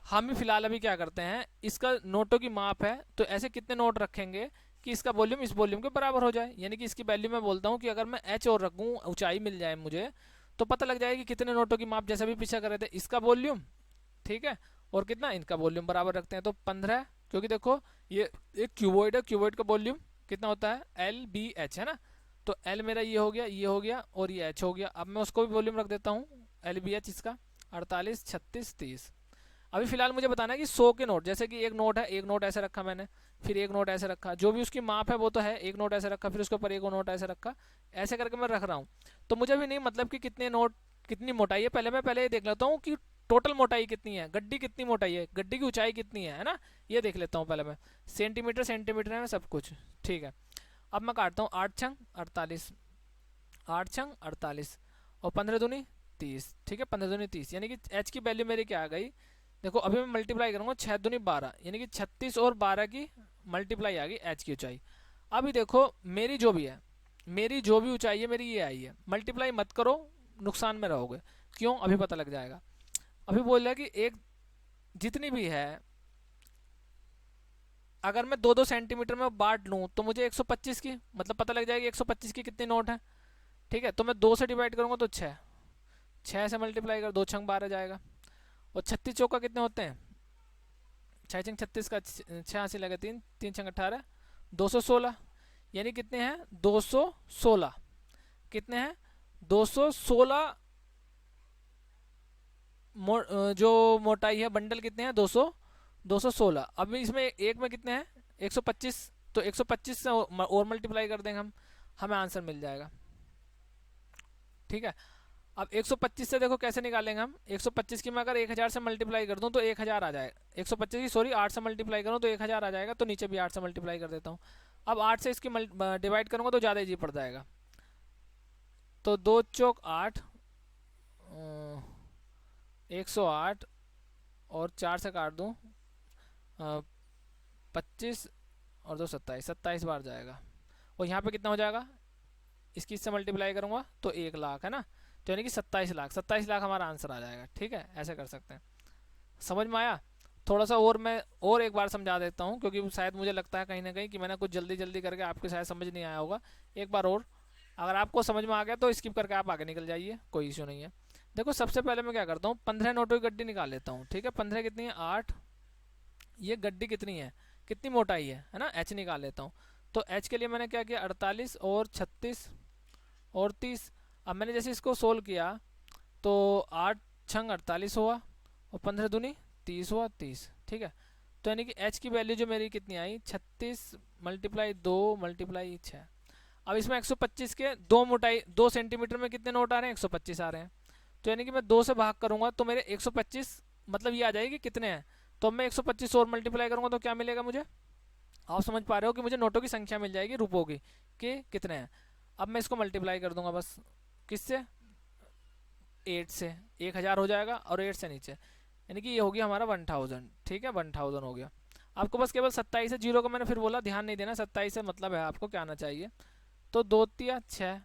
Speaker 1: हम ही फिलहाल अभी क्या करते हैं, इसका नोटों की माप है, तो ऐसे कितने नोट रखेंगे कि इसका वॉल्यूम इस वॉल्यूम के बराबर हो जाए। यानी कि इसकी वैल्यू मैं बोलता हूँ कि अगर मैं एच और रखूँ, ऊंचाई मिल जाए मुझे, तो पता लग जाएगी कितने नोटों की माप, जैसा भी पीछे कर रहे थे, इसका वॉल्यूम, ठीक है, और कितना इनका वॉल्यूम बराबर रखते हैं, तो 15। क्योंकि देखो ये एक क्यूबॉइड है, क्यूबॉइड का वॉल्यूम कितना होता है LBH है ना, तो L मेरा ये हो गया, ये हो गया, और ये H हो गया। अब मैं उसको भी वॉल्यूम रख देता हूँ LBH इसका 48 36 30। अभी फिलहाल मुझे बताना है कि 100 के नोट, जैसे कि एक नोट है, एक नोट ऐसे रखा मैंने, फिर एक नोट ऐसे रखा, जो भी उसकी माप है वो तो है, एक नोट ऐसे रखा, फिर उसके ऊपर एक नोट ऐसे रखा, ऐसे करके मैं रख रहा हूँ। तो मुझे भी नहीं मतलब कि कितने नोट कितनी मोटाई है, पहले ये देख लेता हूँ कि टोटल मोटाई कितनी है, गड्डी कितनी मोटाई है, गड्डी की ऊंचाई कितनी है ना, ये देख लेता हूँ पहले मैं। सेंटीमीटर सेंटीमीटर है सब कुछ, ठीक है। अब मैं काटता हूँ 8 छंग 48, 8 छंग 48, और 15 दूनी 30, ठीक है, 15 दूनी 30, यानी कि एच की वैल्यू मेरी क्या आ गई। देखो अभी मैं मल्टीप्लाई करूंगा 6 दूनी 12, यानी कि 36 और 12 की मल्टीप्लाई आ गई एच की ऊंचाई। अभी देखो मेरी जो भी है, मेरी जो भी ऊंचाई है मेरी ये आई है, मल्टीप्लाई मत करो, नुकसान में रहोगे। क्यों, अभी पता लग जाएगा। अभी बोल रहा है कि एक जितनी भी है, अगर मैं 2-2 सेंटीमीटर में बांट लूँ तो मुझे 125 की मतलब पता लग जाएगी 125 की कितने नोट है, ठीक है। तो मैं 2 से डिवाइड करूंगा तो 6, 6 से मल्टीप्लाई कर, 2 छंग 12 जाएगा। और 36 चौका कितने होते हैं, 6 छंग 36 का 86 लगे 3, 3 छंग 18, 216, यानी कितने हैं 216, कितने हैं 216 जो मोटाई है बंडल कितने हैं 216। अब इसमें एक में कितने हैं 125, तो 125 से और मल्टीप्लाई कर देंगे हम, हमें आंसर मिल जाएगा, ठीक है। अब 125 से देखो कैसे निकालेंगे हम, 125 की मैं अगर 1000 से मल्टीप्लाई कर दूं तो 1000 आ जाएगा, 125 की सॉरी 8 से मल्टीप्लाई करूं तो 1000 आ जाएगा, तो नीचे भी 8 से मल्टीप्लाई कर देता हूं। अब 8 से इसकी डिवाइड करूंगा तो ज़्यादा ईजी पड़ जाएगा, तो 2 चौक 8, 108, और 4 से काट दूँ 25, और 2 27, 27 बार जाएगा। और यहाँ पे कितना हो जाएगा, इसकी इससे मल्टीप्लाई करूँगा तो 1 लाख है ना, तो यानी कि 27 लाख, 27 लाख हमारा आंसर आ जाएगा, ठीक है। ऐसे कर सकते हैं, समझ में आया। थोड़ा सा और मैं और एक बार समझा देता हूँ, क्योंकि शायद मुझे लगता है कहीं ना कहीं कि मैंने कुछ जल्दी जल्दी करके आपके शायद समझ नहीं आया होगा। एक बार और, अगर आपको समझ में आ गया तो स्किप करके आप आगे निकल जाइए, कोई इशू नहीं है। देखो सबसे पहले मैं क्या करता हूँ, 15 नोटों की गड्डी निकाल लेता हूँ, ठीक है। 15 कितनी है 8, ये गड्डी कितनी है, कितनी मोटाई है ना, एच निकाल लेता हूँ। तो एच के लिए मैंने क्या किया 48 और 36 और 30। अब मैंने जैसे इसको सोल्व किया तो 8 छंग 48 हुआ, और 15 दूनी 30 हुआ 30, ठीक है। तो यानी कि h की वैल्यू जो मेरी कितनी आई 36 मल्टीप्लाई 2 मल्टीप्लाई 6। अब इसमें 125 के 2 मोटाई 2 सेंटीमीटर में कितने नोट आ रहे हैं 125 आ रहे हैं, तो यानी कि मैं 2 से भाग करूंगा तो मेरे 125 मतलब ये आ जाएगी कितने हैं। तो अब मैं 125 और मल्टीप्लाई करूँगा तो क्या मिलेगा मुझे, आप समझ पा रहे हो कि मुझे नोटों की संख्या मिल जाएगी रुपयों की कि कितने हैं। अब मैं इसको मल्टीप्लाई कर दूंगा बस, किससे, 8 से, 1000 हो जाएगा और 8 से नीचे, यानी कि ये हो गया हमारा 1000। ठीक है, 1000 हो गया। आपको बस केवल 27 है, जीरो का मैंने फिर बोला ध्यान नहीं देना, 27 से मतलब है आपको क्या आना चाहिए। तो 2 तिया 6,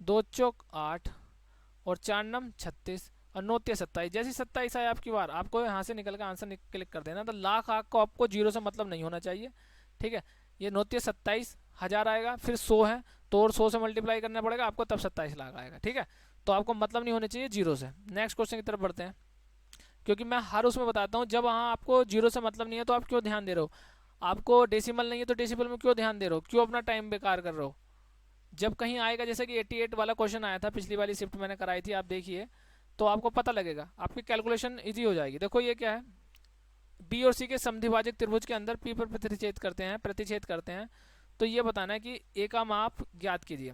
Speaker 1: 2 चौक 8 और 4 नम 36 और 9 तिया 27। जैसी 27 आए आपकी बार, आपको यहाँ से निकल कर आंसर क्लिक कर देना। तो लाख आख को आपको जीरो से मतलब नहीं होना चाहिए। ठीक है, ये 9 तिया 27, 1000 आएगा, फिर 100 है तो और 100 से मल्टीप्लाई करना पड़ेगा आपको, तब 27 लाख आएगा। ठीक है, तो आपको मतलब नहीं होने चाहिए जीरो से। नेक्स्ट क्वेश्चन की तरफ बढ़ते हैं, क्योंकि मैं हर उसमें बताता हूँ जब हाँ आपको जीरो से मतलब नहीं है तो आप क्यों ध्यान दे रहे हो, आपको डेसिमल नहीं है तो डेसिमल में क्यों ध्यान दे रहे हो, क्यों अपना टाइम बेकार कर रहे हो। जब कहीं आएगा, जैसे कि 88 वाला क्वेश्चन आया था पिछली वाली शिफ्ट मैंने कराई थी, आप देखिए तो आपको पता लगेगा, आपकी कैलकुलेशन इजी हो जाएगी। देखो ये क्या है, बी और सी के समद्विभाजक त्रिभुज के अंदर पी पर प्रतिच्छेद करते हैं। तो ये बताना है कि ए का माप ज्ञात कीजिए।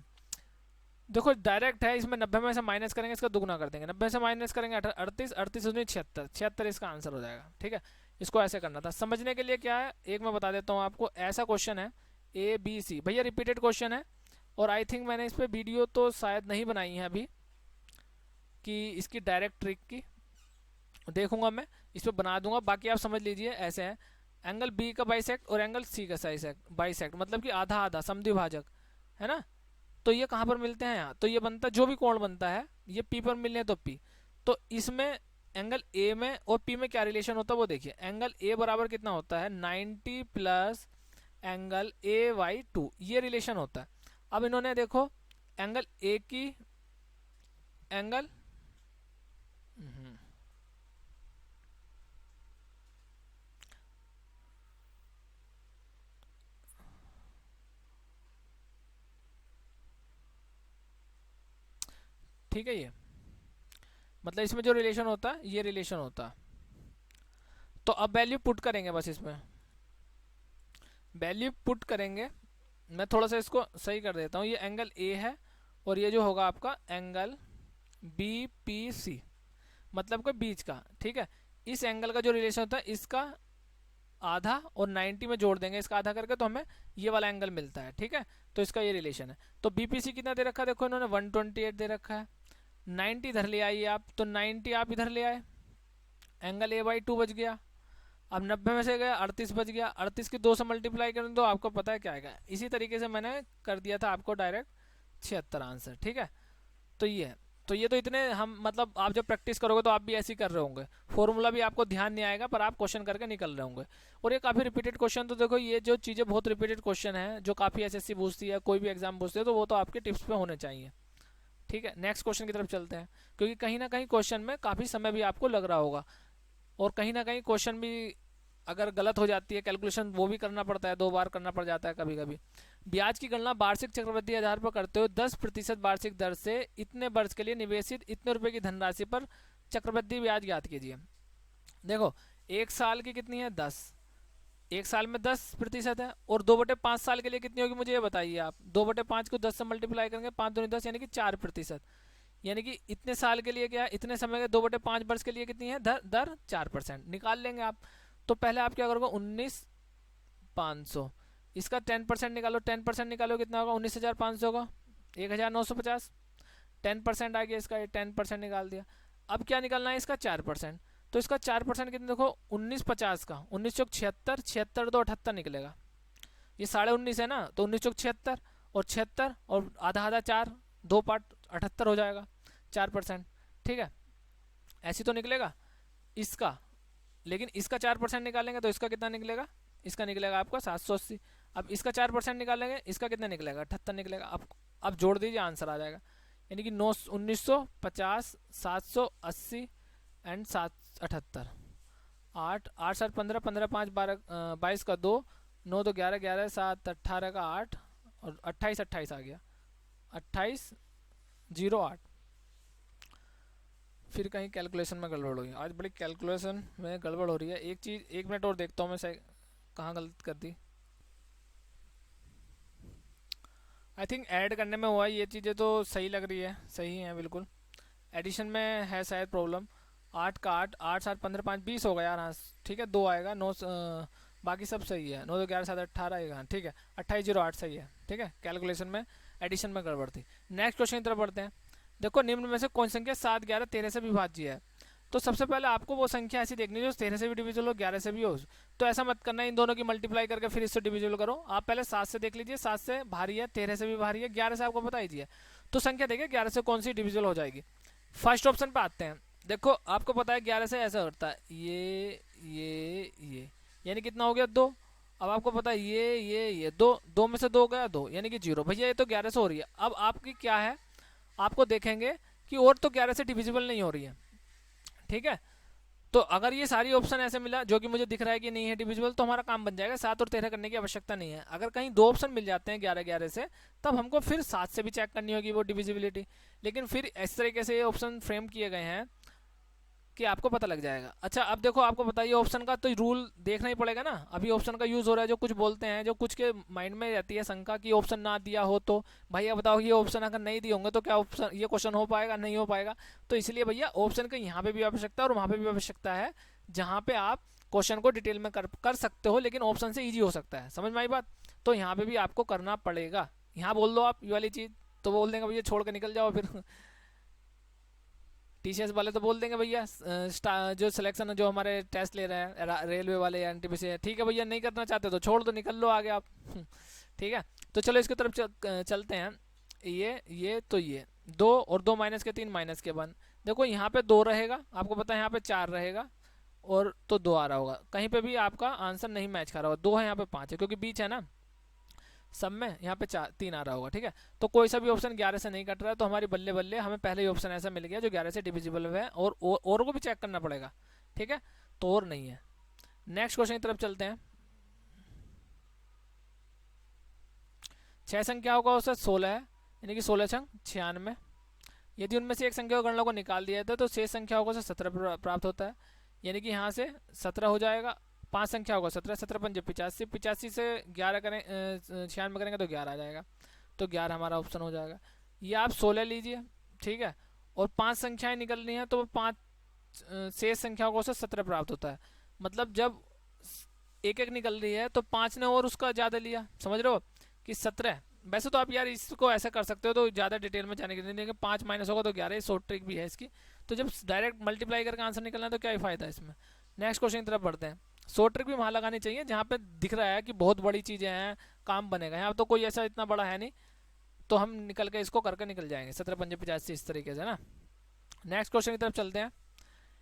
Speaker 1: देखो डायरेक्ट है, इसमें 90 में से माइनस करेंगे, इसका दुगना कर देंगे, 90 से माइनस करेंगे 38, 38 उसमें 76, 76 इसका आंसर हो जाएगा। ठीक है, इसको ऐसे करना था। समझने के लिए क्या है, एक मैं बता देता हूँ आपको, ऐसा क्वेश्चन है ए बी सी, भैया रिपीटेड क्वेश्चन है, और आई थिंक मैंने इस पर वीडियो तो शायद नहीं बनाई है अभी कि इसकी डायरेक्ट ट्रिक की, देखूंगा मैं, इस पर बना दूंगा। बाकी आप समझ लीजिए ऐसे है, एंगल बी का बाइसेक्ट और एंगल सी का बाइसेक्ट, मतलब कि आधा आधा समद्विभाजक है ना। तो ये कहाँ पर मिलते हैं, यहाँ तो ये बनता है, जो भी कोण बनता है ये पी पर मिलने तो पी, तो इसमें एंगल ए में और पी में क्या रिलेशन होता है वो देखिए। एंगल ए बराबर कितना होता है, 90 प्लस एंगल ए वाई 2, ये रिलेशन होता है। अब इन्होंने देखो एंगल ए की एंगल ठीक है, ये मतलब इसमें जो रिलेशन होता है ये रिलेशन होता है। तो अब वैल्यू पुट करेंगे, बस इसमें वैल्यू पुट करेंगे। मैं थोड़ा सा इसको सही कर देता हूँ, ये एंगल ए है और ये जो होगा आपका एंगल बी पी सी, मतलब के बीच का। ठीक है, इस एंगल का जो रिलेशन होता है इसका आधा और 90 में जोड़ देंगे इसका आधा करके, तो हमें ये वाला एंगल मिलता है। ठीक है, तो इसका ये रिलेशन है। तो बीपीसी कितना दे रखा है, देखो इन्होंने 128 दे रखा है, 90 इधर ले आइए आप, तो 90 आप इधर ले आए, एंगल ए बाई 2 बच गया। अब 90 में से गया 38 बच गया, 38 की 2 से मल्टीप्लाई करें तो आपको पता है क्या आएगा। इसी तरीके से मैंने कर दिया था आपको डायरेक्ट 76 आंसर। ठीक है, तो ये है। तो ये तो इतने हम, मतलब आप जब प्रैक्टिस करोगे तो आप भी ऐसे ही कर रहे होंगे, फॉर्मूला भी आपको ध्यान नहीं आएगा पर आप क्वेश्चन करके निकल रहे होंगे। और ये काफ़ी रिपीटेड क्वेश्चन, तो देखो ये जो चीज़ें बहुत रिपीटेड क्वेश्चन है जो काफ़ी एसएससी पूछती है, कोई भी एग्जाम पूछती है, तो वो तो आपके टिप्स पे होने चाहिए। ठीक है, नेक्स्ट क्वेश्चन की तरफ चलते हैं, क्योंकि कहीं ना कहीं क्वेश्चन में काफ़ी समय भी आपको लग रहा होगा, और कहीं ना कहीं क्वेश्चन भी अगर गलत हो जाती है कैलकुलेशन, वो भी करना पड़ता है, 2 बार करना पड़ जाता है कभी कभी। ब्याज की गणना वार्षिक चक्रवृद्धि आधार पर करते हुए 10% वार्षिक दर से इतने वर्ष के लिए निवेशित इतने रुपए की धनराशि पर चक्रवृद्धि ब्याज ज्ञात कीजिए। देखो एक साल की कितनी है 10, एक साल में 10% है, और 2/5 साल के लिए कितनी होगी मुझे ये बताइए आप। 2/5 को 10 से मल्टीप्लाई करेंगे, 5 दूनी 10 यानी कि 4%, यानी कि इतने साल के लिए क्या है, इतने समय के 2/5 वर्ष के लिए कितनी है दर, दर 4% निकाल लेंगे आप। तो पहले आप क्या करोगे, 19,500, इसका 10% निकालो, 10% निकालो कितना होगा, 19,500 का 1,950, 10% आ गया इसका, ये 10% निकाल दिया। अब क्या निकालना है इसका 4%, तो इसका 4% कितना, देखो 1950 का 1976, 76 तो 78 निकलेगा, ये 19.5 है ना, तो 1976 और 76 और आधा आधा 4, 2 पार्ट 78 हो जाएगा 4%। ठीक है, ऐसी तो निकलेगा इसका, लेकिन इसका 4% निकालेंगे तो इसका कितना निकलेगा, इसका निकलेगा आपका 780। अब इसका 4% निकालेंगे, इसका कितना निकलेगा 78 निकलेगा। अब जोड़ दीजिए आंसर आ जाएगा, यानी कि 1950, 780 एंड 778, 8 8 7 15, 15 5 12, 22 का 2, 9 तो 11, 11 7 18 का 8 और 28 28 आ गया, 2808। फिर कहीं कैलकुलेशन में गड़बड़ हुई, आज बड़ी कैलकुलेशन में गड़बड़ हो रही है। एक चीज़ 1 मिनट और देखता हूँ मैं सही कहाँ गलत कर दी। आई थिंक ऐड करने में हुआ, ये चीज़ें तो सही लग रही है, सही है बिल्कुल। एडिशन में है शायद प्रॉब्लम, 8 का 8, 8 7 15 5 20 हो गया यार। हाँ ठीक है, 2 आएगा। 9 बाकी सब सही है। 9 2 11 7 18 आएगा। ठीक है, 2808 सही है। ठीक है, कैलकुलेशन में एडिशन में गड़बड़ थी। नेक्स्ट क्वेश्चन की तरफ बढ़ते हैं। देखो निम्न में से कौन संख्या 7 11 13 से विभाज्य है। तो सबसे पहले आपको वो संख्या ऐसी देखनी है जो 13 से भी डिविजिबल हो, 11 से भी हो। तो ऐसा मत करना इन दोनों की मल्टीप्लाई करके फिर इससे डिविजिबल करो। आप पहले 7 से देख लीजिए, 7 से भारी है, 13 से भी भारी है, 11 से आपको बता दीजिए। तो संख्या देखिए 11 से कौन सी डिविजिबल हो जाएगी। फर्स्ट ऑप्शन पे आते हैं। देखो आपको पता है 11 से ऐसा होता है, ये यानी कितना हो गया 2। अब आपको पता है ये 2 में से 2 गया 2 यानी कि 0। भैया ये तो 11 से हो रही है। अब आपकी क्या है, आपको देखेंगे कि और तो 11 से डिविजिबल नहीं हो रही है। ठीक है, तो अगर ये सारी ऑप्शन ऐसे मिला जो कि मुझे दिख रहा है कि नहीं है डिविजिबल, तो हमारा काम बन जाएगा। 7 और 13 करने की आवश्यकता नहीं है। अगर कहीं 2 ऑप्शन मिल जाते हैं 11 11 से, तब हमको फिर 7 से भी चेक करनी होगी वो डिविजिबिलिटी। लेकिन फिर इस तरीके से ये ऑप्शन फ्रेम किए गए हैं कि आपको पता लग जाएगा। अच्छा अब देखो, आपको बताइए ऑप्शन का तो रूल देखना ही पड़ेगा ना। अभी ऑप्शन का यूज़ हो रहा है, जो कुछ बोलते हैं, जो कुछ के माइंड में रहती है शंका कि ऑप्शन ना दिया हो तो भैया बताओ ये ऑप्शन अगर नहीं दिए होंगे तो क्या ऑप्शन ये क्वेश्चन हो पाएगा, नहीं हो पाएगा। तो इसलिए भैया ऑप्शन का यहाँ पे भी आवश्यकता है और वहाँ पे भी आवश्यकता है, जहाँ पे आप क्वेश्चन को डिटेल में कर सकते हो, लेकिन ऑप्शन से ईजी हो सकता है। समझ में आई बात। तो यहाँ पे भी आपको करना पड़ेगा। यहाँ बोल दो आप ये वाली चीज़, तो बोल देंगे भैया छोड़ के निकल जाओ फिर। टीसीएस वाले तो बोल देंगे भैया जो सिलेक्शन जो हमारे टेस्ट ले रहे हैं रेलवे वाले या एनटीपीसी है, ठीक है भैया नहीं करना चाहते तो छोड़ दो, निकल लो आगे आप। ठीक है, तो चलो इसकी तरफ चलते हैं। ये तो ये 2 और 2 माइनस के 3 माइनस के 1। देखो यहाँ पे 2 रहेगा, आपको पता है यहाँ पे 4 रहेगा और तो 2 आ रहा होगा। कहीं पे भी आपका आंसर नहीं मैच कर रहा होगा। 2 है यहाँ पे 5 है, क्योंकि बीच है ना सब में, यहाँ पे 3 आ रहा होगा। ठीक है, तो कोई सा भी ऑप्शन 11 से नहीं कट रहा है, तो हमारी बल्ले बल्ले हमें पहले ही ऑप्शन ऐसा मिल गया जो 11 से डिविजिबल है। और को भी चेक करना पड़ेगा। ठीक है, तो और नहीं है। नेक्स्ट क्वेश्चन की तरफ चलते हैं। 6 संख्याओं का औसत 16 है, यानी कि 16 छंग 96। यदि उनमें से एक संख्या गणना को निकाल दिया जाता है तो शेष संख्याओं को से 17 प्राप्त होता है, यानी कि यहाँ से 17 हो जाएगा। 5 संख्या होगा 17, 17 पंजे 85, 85 से 11 करें 96 करेंगे तो 11 आ जाएगा। तो 11 हमारा ऑप्शन हो जाएगा। ये आप 16 लीजिए। ठीक है, और 5 संख्याएं निकलनी है तो 5 शेष संख्याओं को से 17 प्राप्त होता है। मतलब जब एक एक निकल रही है तो 5 ने और उसका ज़्यादा लिया, समझ रहे हो कि 17। वैसे तो आप यार इसको ऐसा कर सकते हो, तो ज़्यादा डिटेल में जाने के लिए 5 माइनस होगा तो 11, शॉर्ट ट्रिक भी है इसकी। तो जब डायरेक्ट मल्टीप्लाई करके आंसर निकलना है तो क्या ही फायदा है इसमें। नेक्स्ट क्वेश्चन की तरफ बढ़ते हैं। शॉर्ट ट्रिक भी वहाँ लगानी चाहिए जहाँ पे दिख रहा है कि बहुत बड़ी चीज़ें हैं, काम बनेगा। यहाँ तो कोई ऐसा इतना बड़ा है नहीं, तो हम निकल के इसको करके निकल जाएंगे। 17 पंजे 85 इस तरीके से ना। नेक्स्ट क्वेश्चन की तरफ चलते हैं।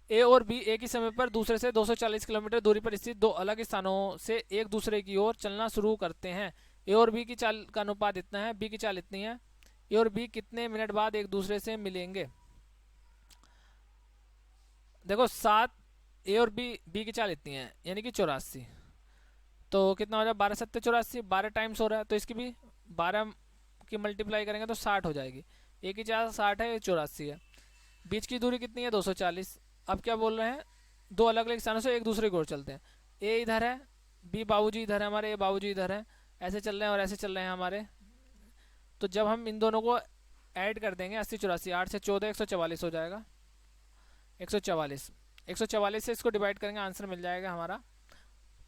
Speaker 1: ए और बी एक ही समय पर दूसरे से 240 किलोमीटर दूरी पर स्थित दो अलग स्थानों से एक दूसरे की ओर चलना शुरू करते हैं। ए और बी की चाल का अनुपात इतना है, बी की चाल इतनी है। ए और बी कितने मिनट बाद एक दूसरे से मिलेंगे। देखो 7, ए और बी की चाल इतनी है, यानी कि 84। तो कितना हो जाए 12 7 84, 12 टाइम्स हो रहा है, तो इसकी भी 12 की मल्टीप्लाई करेंगे तो 60 हो जाएगी। ए की चाल 60 है, 84 है। बीच की दूरी कितनी है 240। अब क्या बोल रहे हैं, दो अलग अलग स्थानों से एक दूसरे की ओर चलते हैं। ए इधर है, बी बाबूजी इधर है हमारे, ए बाबूजी इधर है, ऐसे चल रहे हैं और ऐसे चल रहे हैं हमारे। तो जब हम इन दोनों को ऐड कर देंगे 80 84, 8 से 14 144 हो जाएगा। 144 144 से इसको डिवाइड करेंगे, आंसर मिल जाएगा हमारा।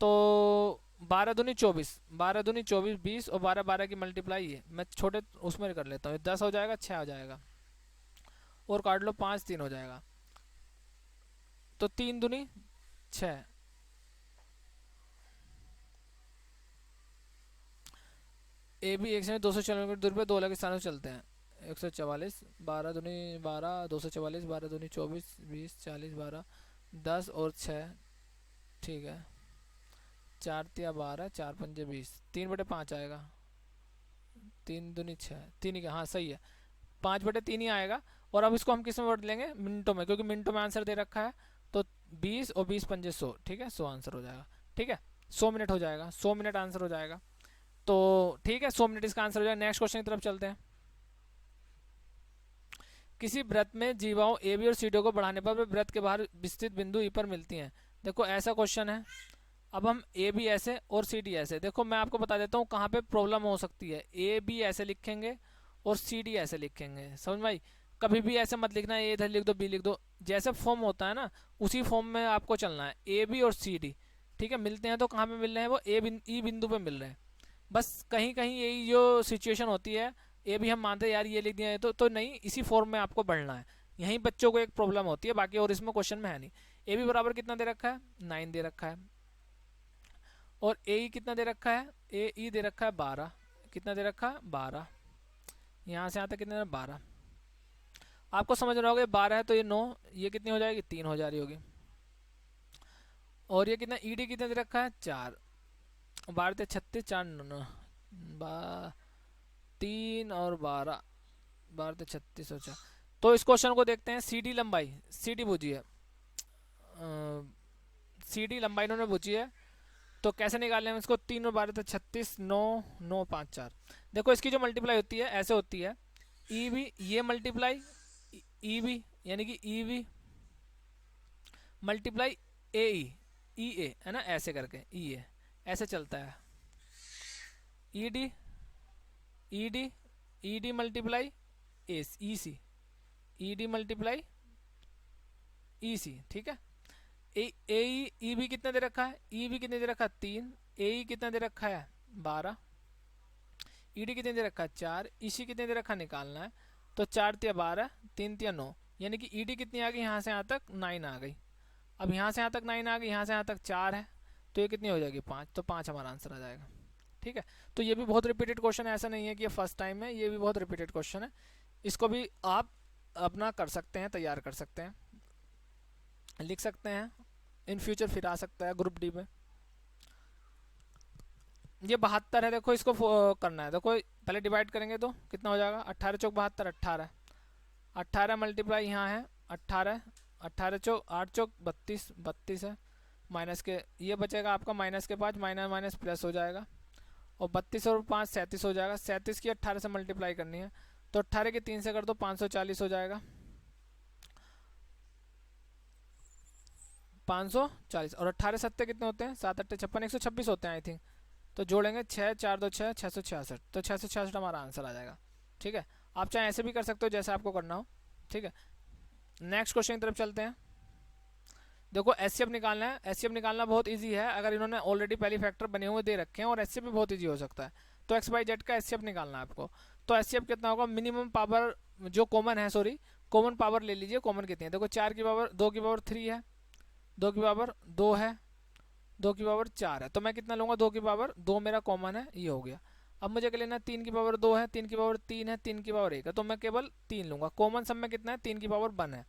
Speaker 1: तो 12 दूनी 24, 12 दूनी 24 20 और 12 12 की मल्टीप्लाई है, मैं छोटे उसमें कर लेता हूँ। 10 हो जाएगा, 6 हो जाएगा और काट लो 5 3 हो जाएगा। तो 3 दूनी 6। ए भी एक समय 200 किलोमीटर दूर पे दो अलग स्थानों से चलते हैं। 144 12 दूनी 12 244 12 दूनी 24 20 40 12 10 और 6। ठीक है, 4 तिया 12 4 पंजे 20, 3/5 आएगा। 3 दूनी 6, 3 ही का, हाँ सही है, 5/3 ही आएगा। और अब इसको हम किस में बदल लेंगे, मिनटों में, क्योंकि मिनटों में आंसर दे रखा है। तो 20 और 20 पंजे 100, ठीक है 100 आंसर हो जाएगा। ठीक है, 100 मिनट हो जाएगा, 100 मिनट आंसर हो जाएगा। तो ठीक है 100 मिनट इसका आंसर हो जाएगा। नेक्स्ट क्वेश्चन की तरफ चलते हैं। किसी वृत्त में जीवाओं ए बी और सी डी को बढ़ाने पर वृत्त के बाहर विस्तृत बिंदु ई पर मिलती हैं। देखो ऐसा क्वेश्चन है। अब हम ए बी ऐसे और सी डी ऐसे, देखो मैं आपको बता देता हूँ कहाँ पे प्रॉब्लम हो सकती है। ए बी ऐसे लिखेंगे और सी डी ऐसे लिखेंगे, समझ में आई। कभी भी ऐसे मत लिखना ए इधर लिख दो बी लिख दो, जैसे फॉर्म होता है ना उसी फॉर्म में आपको चलना है, ए बी और सी डी। ठीक है, मिलते हैं तो कहाँ पे मिल रहे हैं, वो ई बिंदु पे मिल रहे हैं। बस कहीं कहीं यही जो सिचुएशन होती है, ए भी हम मानते हैं यार ये लिख दिया है तो नहीं, इसी फॉर्म में आपको बढ़ना है। यहीं बच्चों को एक प्रॉब्लम होती है, बाकी और इसमें क्वेश्चन में है नहीं। ए बी बराबर कितना दे रखा है, 9 दे रखा है। और ए ई कितना दे रखा है, ए ई दे रखा है 12। कितना दे रखा है, 12। यहाँ से आता कितना, 12। आपको समझ रहा होगा 12 है तो ये 9, ये कितनी हो जाएगी, 3 हो जा रही होगी। और ये कितना ई डी कितना दे रखा है, 4। 12 36, 4 9 3 और 12, 12 36 और 4। तो इस क्वेश्चन को देखते हैं, सी डी लंबाई, सी डी पूछी है, सी डी लंबाई इन्होंने पूछी है। तो कैसे निकालने हैं इसको, 3 और 12 36, 9 9 5 4। देखो इसकी जो मल्टीप्लाई होती है ऐसे होती है, ई बी ये मल्टीप्लाई ई बी, यानी कि ई बी मल्टीप्लाई ए ई ए है ना, ऐसे करके ई ए ऐसे चलता है। E D E D E D multiply A E C, E D multiply E C. ठीक है, ए ई भी कितना दे रखा है, ई भी कितने दे रखा है, 3। ए ई कितना दे रखा है, 12। ई डी कितने दे रखा है, 4। ई सी कितने दे रखा है, निकालना है। तो 4 तिया 12, 3 तिया 9, यानी कि ई डी कितनी आ गई, यहाँ से यहाँ तक 9 आ गई। अब यहाँ से यहाँ तक 9 आ गई, यहाँ से यहाँ तक 4 है, तो ये कितनी हो जाएगी, 5। तो 5 हमारा आंसर आ जाएगा। ठीक है, तो ये भी बहुत रिपीटेड क्वेश्चन है, ऐसा नहीं है कि ये फर्स्ट टाइम है, ये भी बहुत रिपीटेड क्वेश्चन है। इसको भी आप अपना कर सकते हैं, तैयार कर सकते हैं, लिख सकते हैं, इन फ्यूचर फिर आ सकता है ग्रुप डी में। ये 72 है, देखो इसको करना है। देखो पहले डिवाइड करेंगे तो कितना हो जाएगा, 18 चौक 72, 18 18 मल्टीप्लाई यहाँ है 18, 18 चौक 8 चौक 32, 32 है। माइनस के ये बचेगा आपका माइनस के 5, माइनस माइनस प्लस हो जाएगा। और 32 और 5 37 हो जाएगा। 37 की 18 से मल्टीप्लाई करनी है, तो 18 के 3 से कर दो 540 हो जाएगा, 540। और 18 सत्ते कितने होते हैं, 7 8 56, 126 होते हैं आई थिंक। तो जोड़ेंगे 6 4 2 6, 666। तो 666 हमारा आंसर आ जाएगा। ठीक है, आप चाहे ऐसे भी कर सकते हो जैसे आपको करना हो। ठीक है, नेक्स्ट क्वेश्चन की तरफ चलते हैं। देखो एस निकालना है। एस निकालना बहुत इजी है, अगर इन्होंने ऑलरेडी पहली फैक्टर बने हुए दे रखे हैं, और एस भी बहुत इजी हो सकता है। तो एक्स बाई जेड का एस निकालना है आपको। तो एस कितना होगा, मिनिमम पावर जो कॉमन है, सॉरी कॉमन पावर ले लीजिए। कॉमन कितनी है, देखो 4 की पावर 2 की पावर 3 है, 2 की पावर 2 है, 2 की पावर 4 है। तो मैं कितना लूँगा, 2 की पावर 2 मेरा कॉमन है, ये हो गया। अब मुझे क्या लेना है, 3 की पावर 2 है, 3 की पावर 3 है, 3 की पावर 1 है, तो मैं केवल 3 लूँगा। कॉमन सब में कितना है, 3 की पावर 1 है,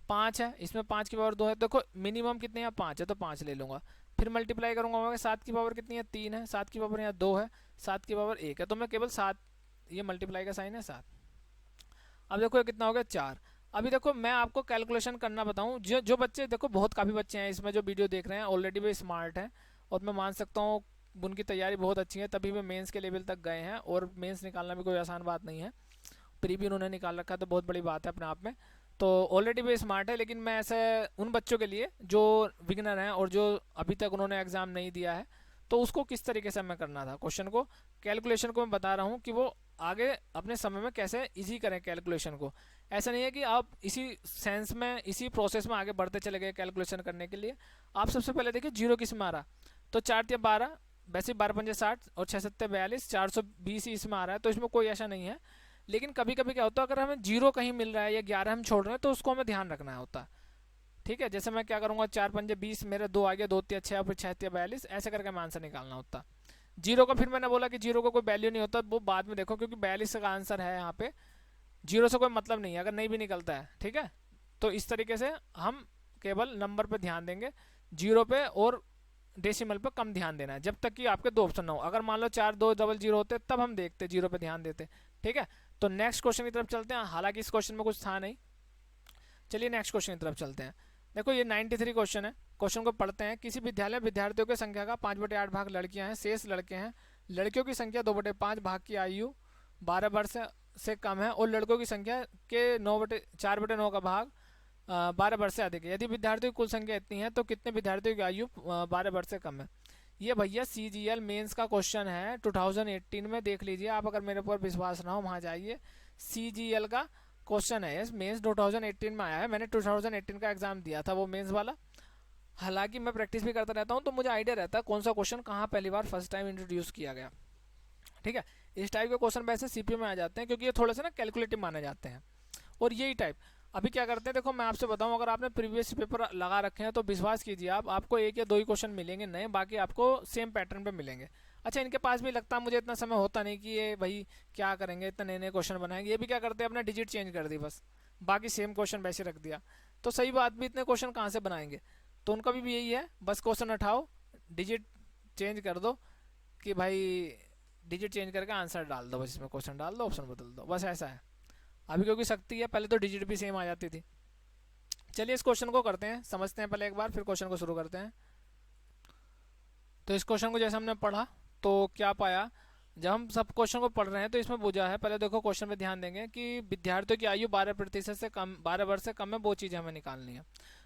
Speaker 1: 5 है, इसमें 5 की पावर 2 है। देखो मिनिमम कितने हैं, 5 है, तो 5 ले लूँगा। फिर मल्टीप्लाई करूँगा, 7 की पावर कितनी है, 3 है, 7 की पावर यहाँ 2 है, 7 की पावर 1 है, तो मैं केवल 7, ये मल्टीप्लाई का साइन है 7। अब देखो ये कितना हो गया, 4। अभी देखो मैं आपको कैलकुलेशन करना बताऊं, जो बच्चे, देखो बहुत काफ़ी बच्चे हैं इसमें जो वीडियो देख रहे हैं, ऑलरेडी वे स्मार्ट हैं, और मैं मान सकता हूँ उनकी तैयारी बहुत अच्छी है, तभी वे मेंस के लेवल तक गए हैं। और मेंस निकालना भी कोई आसान बात नहीं है, प्री भी उन्होंने निकाल रखा है, तो बहुत बड़ी बात है अपने आप में। तो ऑलरेडी वे स्मार्ट है, लेकिन मैं ऐसे उन बच्चों के लिए जो बिगिनर हैं और जो अभी तक उन्होंने एग्ज़ाम नहीं दिया है, तो उसको किस तरीके से हमें करना था, क्वेश्चन को, कैलकुलेशन को मैं बता रहा हूँ कि वो आगे अपने समय में कैसे इजी करें कैलकुलेशन को। ऐसा नहीं है कि आप इसी सेंस में, इसी प्रोसेस में आगे बढ़ते चले गए कैलकुलेशन करने के लिए। आप सबसे पहले देखिए जीरो किस में आ रहा, तो 4 या 12, वैसे 12 पंजे 60 और 6 7 42, 420 ही इसमें आ रहा है, तो इसमें कोई ऐसा नहीं है। लेकिन कभी कभी क्या होता है, अगर हमें जीरो कहीं मिल रहा है या 11 हम छोड़ रहे हैं, तो उसको हमें ध्यान रखना होता है। ठीक है, जैसे मैं क्या करूँगा, 4 पंजे 20, मेरे 2 आ गया, 2 तिया 6, फिर 6 तिया 42, ऐसे करके हमें आंसर निकालना होता। जीरो का फिर मैंने बोला कि जीरो का कोई वैल्यू नहीं होता, वो बाद में देखो, क्योंकि 42 का आंसर है यहाँ पे, जीरो से कोई मतलब नहीं है अगर नहीं भी निकलता है। ठीक है, तो इस तरीके से हम केवल नंबर पे ध्यान देंगे, जीरो पे और डेसिमल पे कम ध्यान देना है, जब तक कि आपके 2 ऑप्शन ना हो। अगर मान लो 4 2 डबल जीरो होते तब हम देखते, जीरो पे ध्यान देते। ठीक है, तो नेक्स्ट क्वेश्चन की तरफ चलते हैं। हालांकि इस क्वेश्चन में कुछ था नहीं, चलिए नेक्स्ट क्वेश्चन की तरफ चलते हैं। देखो ये 93 क्वेश्चन है। क्वेश्चन को पढ़ते हैं। किसी विद्यालय विद्यार्थियों की संख्या का 5/8 भाग लड़कियां हैं, शेष लड़के हैं। लड़कियों की संख्या 2/5 भाग की आयु 12 वर्ष से कम है, और लड़कों की संख्या के 4/9 का भाग 12 वर्ष से अधिक है। यदि विद्यार्थियों की कुल संख्या इतनी है, तो कितने विद्यार्थियों की आयु 12 वर्ष से कम है। ये भैया CGL मेंस का क्वेश्चन है 2018 में, देख लीजिए आप, अगर मेरे ऊपर विश्वास ना हो वहाँ जाइए। CGL का क्वेश्चन है यस, मेंस 2018 में आया है, मैंने 2018 का एग्जाम दिया था वो मेंस वाला। हालांकि मैं प्रैक्टिस भी करता रहता हूँ तो मुझे आइडिया रहता है कौन सा क्वेश्चन कहाँ पहली बार फर्स्ट टाइम इंट्रोड्यूस किया गया। ठीक है, इस टाइप के क्वेश्चन वैसे सीपीयू में आ जाते हैं क्योंकि ये थोड़े से ना कैलकुलेटिव माने जाते हैं। और यही टाइप अभी क्या करते हैं, देखो मैं आपसे बताऊं, अगर आपने प्रीवियस पेपर लगा रखे हैं तो विश्वास कीजिए आप, आपको एक या दो ही क्वेश्चन मिलेंगे नए, बाकी आपको सेम पैटर्न पे मिलेंगे। अच्छा, इनके पास भी लगता है मुझे इतना समय होता नहीं कि ये भाई क्या करेंगे, इतने नए नए क्वेश्चन बनाएंगे। ये भी क्या करते हैं, अपना डिजिट चेंज कर दी बस, बाकी सेम क्वेश्चन वैसे रख दिया। तो सही बात भी, इतने क्वेश्चन कहाँ से बनाएंगे। तो उनका भी यही है, बस क्वेश्चन उठाओ, डिजिट चेंज कर दो कि भाई डिजिट चेंज करके आंसर डाल दो, बस इसमें क्वेश्चन डाल दो, ऑप्शन बदल दो, बस ऐसा है। अभी क्योंकि सख्ती है, पहले तो डिजिट भी सेम आ जाती थी। चलिए इस क्वेश्चन को करते हैं, समझते हैं पहले एक बार, फिर क्वेश्चन को शुरू करते हैं। तो इस क्वेश्चन को जैसे हमने पढ़ा तो क्या पाया, जब हम सब क्वेश्चन को पढ़ रहे हैं तो इसमें पूछा है, पहले देखो क्वेश्चन में ध्यान देंगे कि विद्यार्थियों की आयु 12% से कम, 12 वर्ष से कम है, वो चीज़ हमें निकालनी है।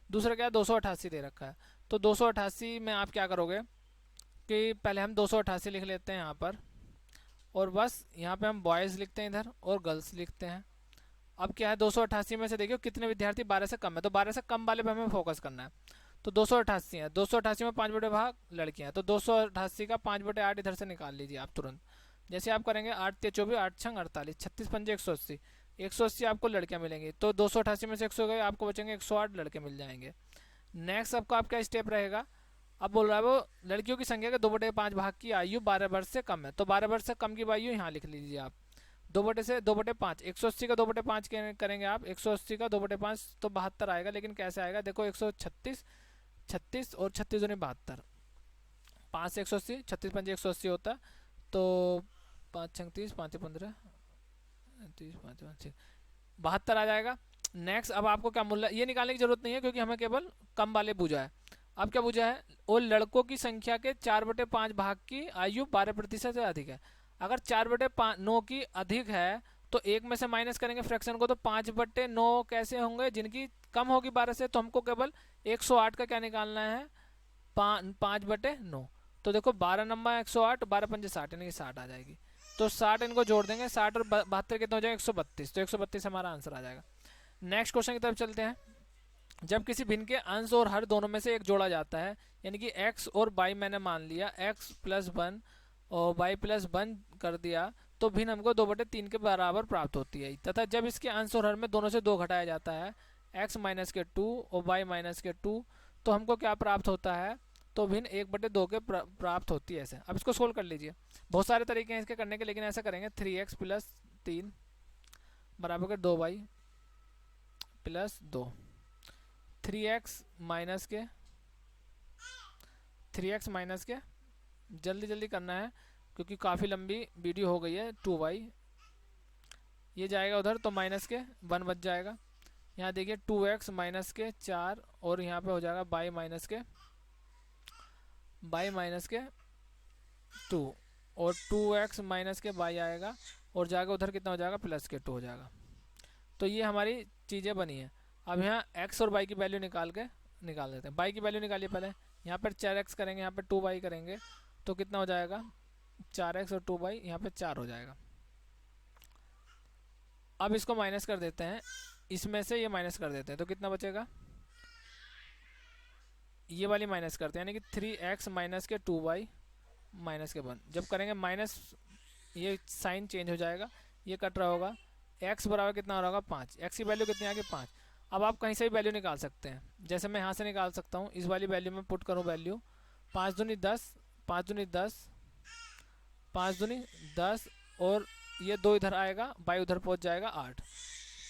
Speaker 1: दूसरा क्या है, 288 दे रखा है। तो 288 में आप क्या करोगे कि पहले हम 288 लिख लेते हैं यहाँ पर, और बस यहाँ पे हम बॉयज़ लिखते हैं इधर और गर्ल्स लिखते हैं। अब क्या है, 288 में से देखियो कितने विद्यार्थी 12 से कम है, तो 12 से कम वाले पे हमें फोकस करना है। तो 288 है, 288 में 5/8 लड़कियां हैं, तो 288 का 5/8 इधर से निकाल लीजिए आप तुरंत। जैसे आप करेंगे 8×3 = 24, 8×6 = 48, 36×5 = 180, 180 आपको लड़कियां मिलेंगी। तो 288 में से 100 गए, आपको बचेंगे 108 लड़के मिल जाएंगे। नेक्स्ट आपका आप क्या स्टेप रहेगा, अब बोल रहा है वो लड़कियों की संख्या के 2/5 भाग की आयु 12 वर्ष से कम है, तो 12 वर्ष से कम की आयु यहाँ लिख लीजिए आप। 2/5, 180 का 2/5 करेंगे आप, 180 का 2/5 तो 72 आएगा, लेकिन कैसे आएगा देखो, 136, 36 और 36 दूनी 72, 5 से 180, 36×5 180 होता है, तो 5×6 = 30, 5×15 = 30, 5×5 = 72 आ जाएगा। नेक्स्ट अब आपको क्या मूल्य, ये निकालने की जरूरत नहीं है क्योंकि हमें केवल कम वाले पूछा है। अब क्या पूछा है, और लड़कों की संख्या के 4/5 भाग की आयु 12% से अधिक है। अगर 4/9 की अधिक है तो एक में से माइनस करेंगे फ्रैक्शन को, तो 5/9 कैसे होंगे, जिनकी कम होगी 12 से, तो हमको केवल 108 का क्या निकालना है, 5/9। तो देखो 12 नंबर 108, 12×5 = 60, यानी कि 60 आ जाएगी। तो 60 इनको जोड़ देंगे, 60 और 72 कितना हो जाएगा, 132, तो 132 हमारा आंसर आ जाएगा। नेक्स्ट क्वेश्चन की तरफ चलते हैं। जब किसी भिन्न के अंश और हर दोनों में से एक जोड़ा जाता है, यानी कि x और y मैंने मान लिया, x+1 और y+1 कर दिया, तो भिन्न हमको 2/3 के बराबर प्राप्त होती है। तथा जब इसके अंश और हर में दोनों से 2 घटाया जाता है, x-2 और y-2, तो हमको क्या प्राप्त होता है, तो भिन्न 1/2 के प्राप्त होती है। ऐसे अब इसको सोल्व कर लीजिए, बहुत सारे तरीके हैं इसके करने के, लेकिन ऐसा करेंगे 3x + 3 बराबर 2y+2, 3x माइनस के जल्दी जल्दी करना है क्योंकि काफ़ी लंबी वीडियो हो गई है। 2y ये जाएगा उधर तो माइनस के 1 बच जाएगा। यहाँ देखिए 2x माइनस के 4, और यहाँ पे हो जाएगा y माइनस के 2, और 2x माइनस के y आएगा, और जाएगा उधर कितना हो जाएगा, +2 हो जाएगा। तो ये हमारी चीज़ें बनी हैं। अब यहाँ x और y की वैल्यू निकाल देते हैं। y की वैल्यू निकालिए पहले, यहाँ पर 4x करेंगे, यहाँ पर 2y करेंगे, तो कितना हो जाएगा, 4x और 2y, यहाँ पे 4 हो जाएगा। अब इसको माइनस कर देते हैं, इसमें से ये माइनस कर देते हैं, तो कितना बचेगा, ये वाली माइनस करते हैं, यानी कि 3x माइनस के 2y माइनस के 1। जब करेंगे माइनस, ये साइन चेंज हो जाएगा, ये कट रहा होगा, x बराबर कितना हो रहा होगा, 5। x की वैल्यू कितनी आ गई, 5। अब आप कहीं से भी वैल्यू निकाल सकते हैं, जैसे मैं यहाँ से निकाल सकता हूँ, इस वाली वैल्यू में पुट करूँ वैल्यू, 5 दूनी 10, 5 दूनी 10, 5 दूनी 10, और ये 2 इधर आएगा, y उधर पहुँच जाएगा 8।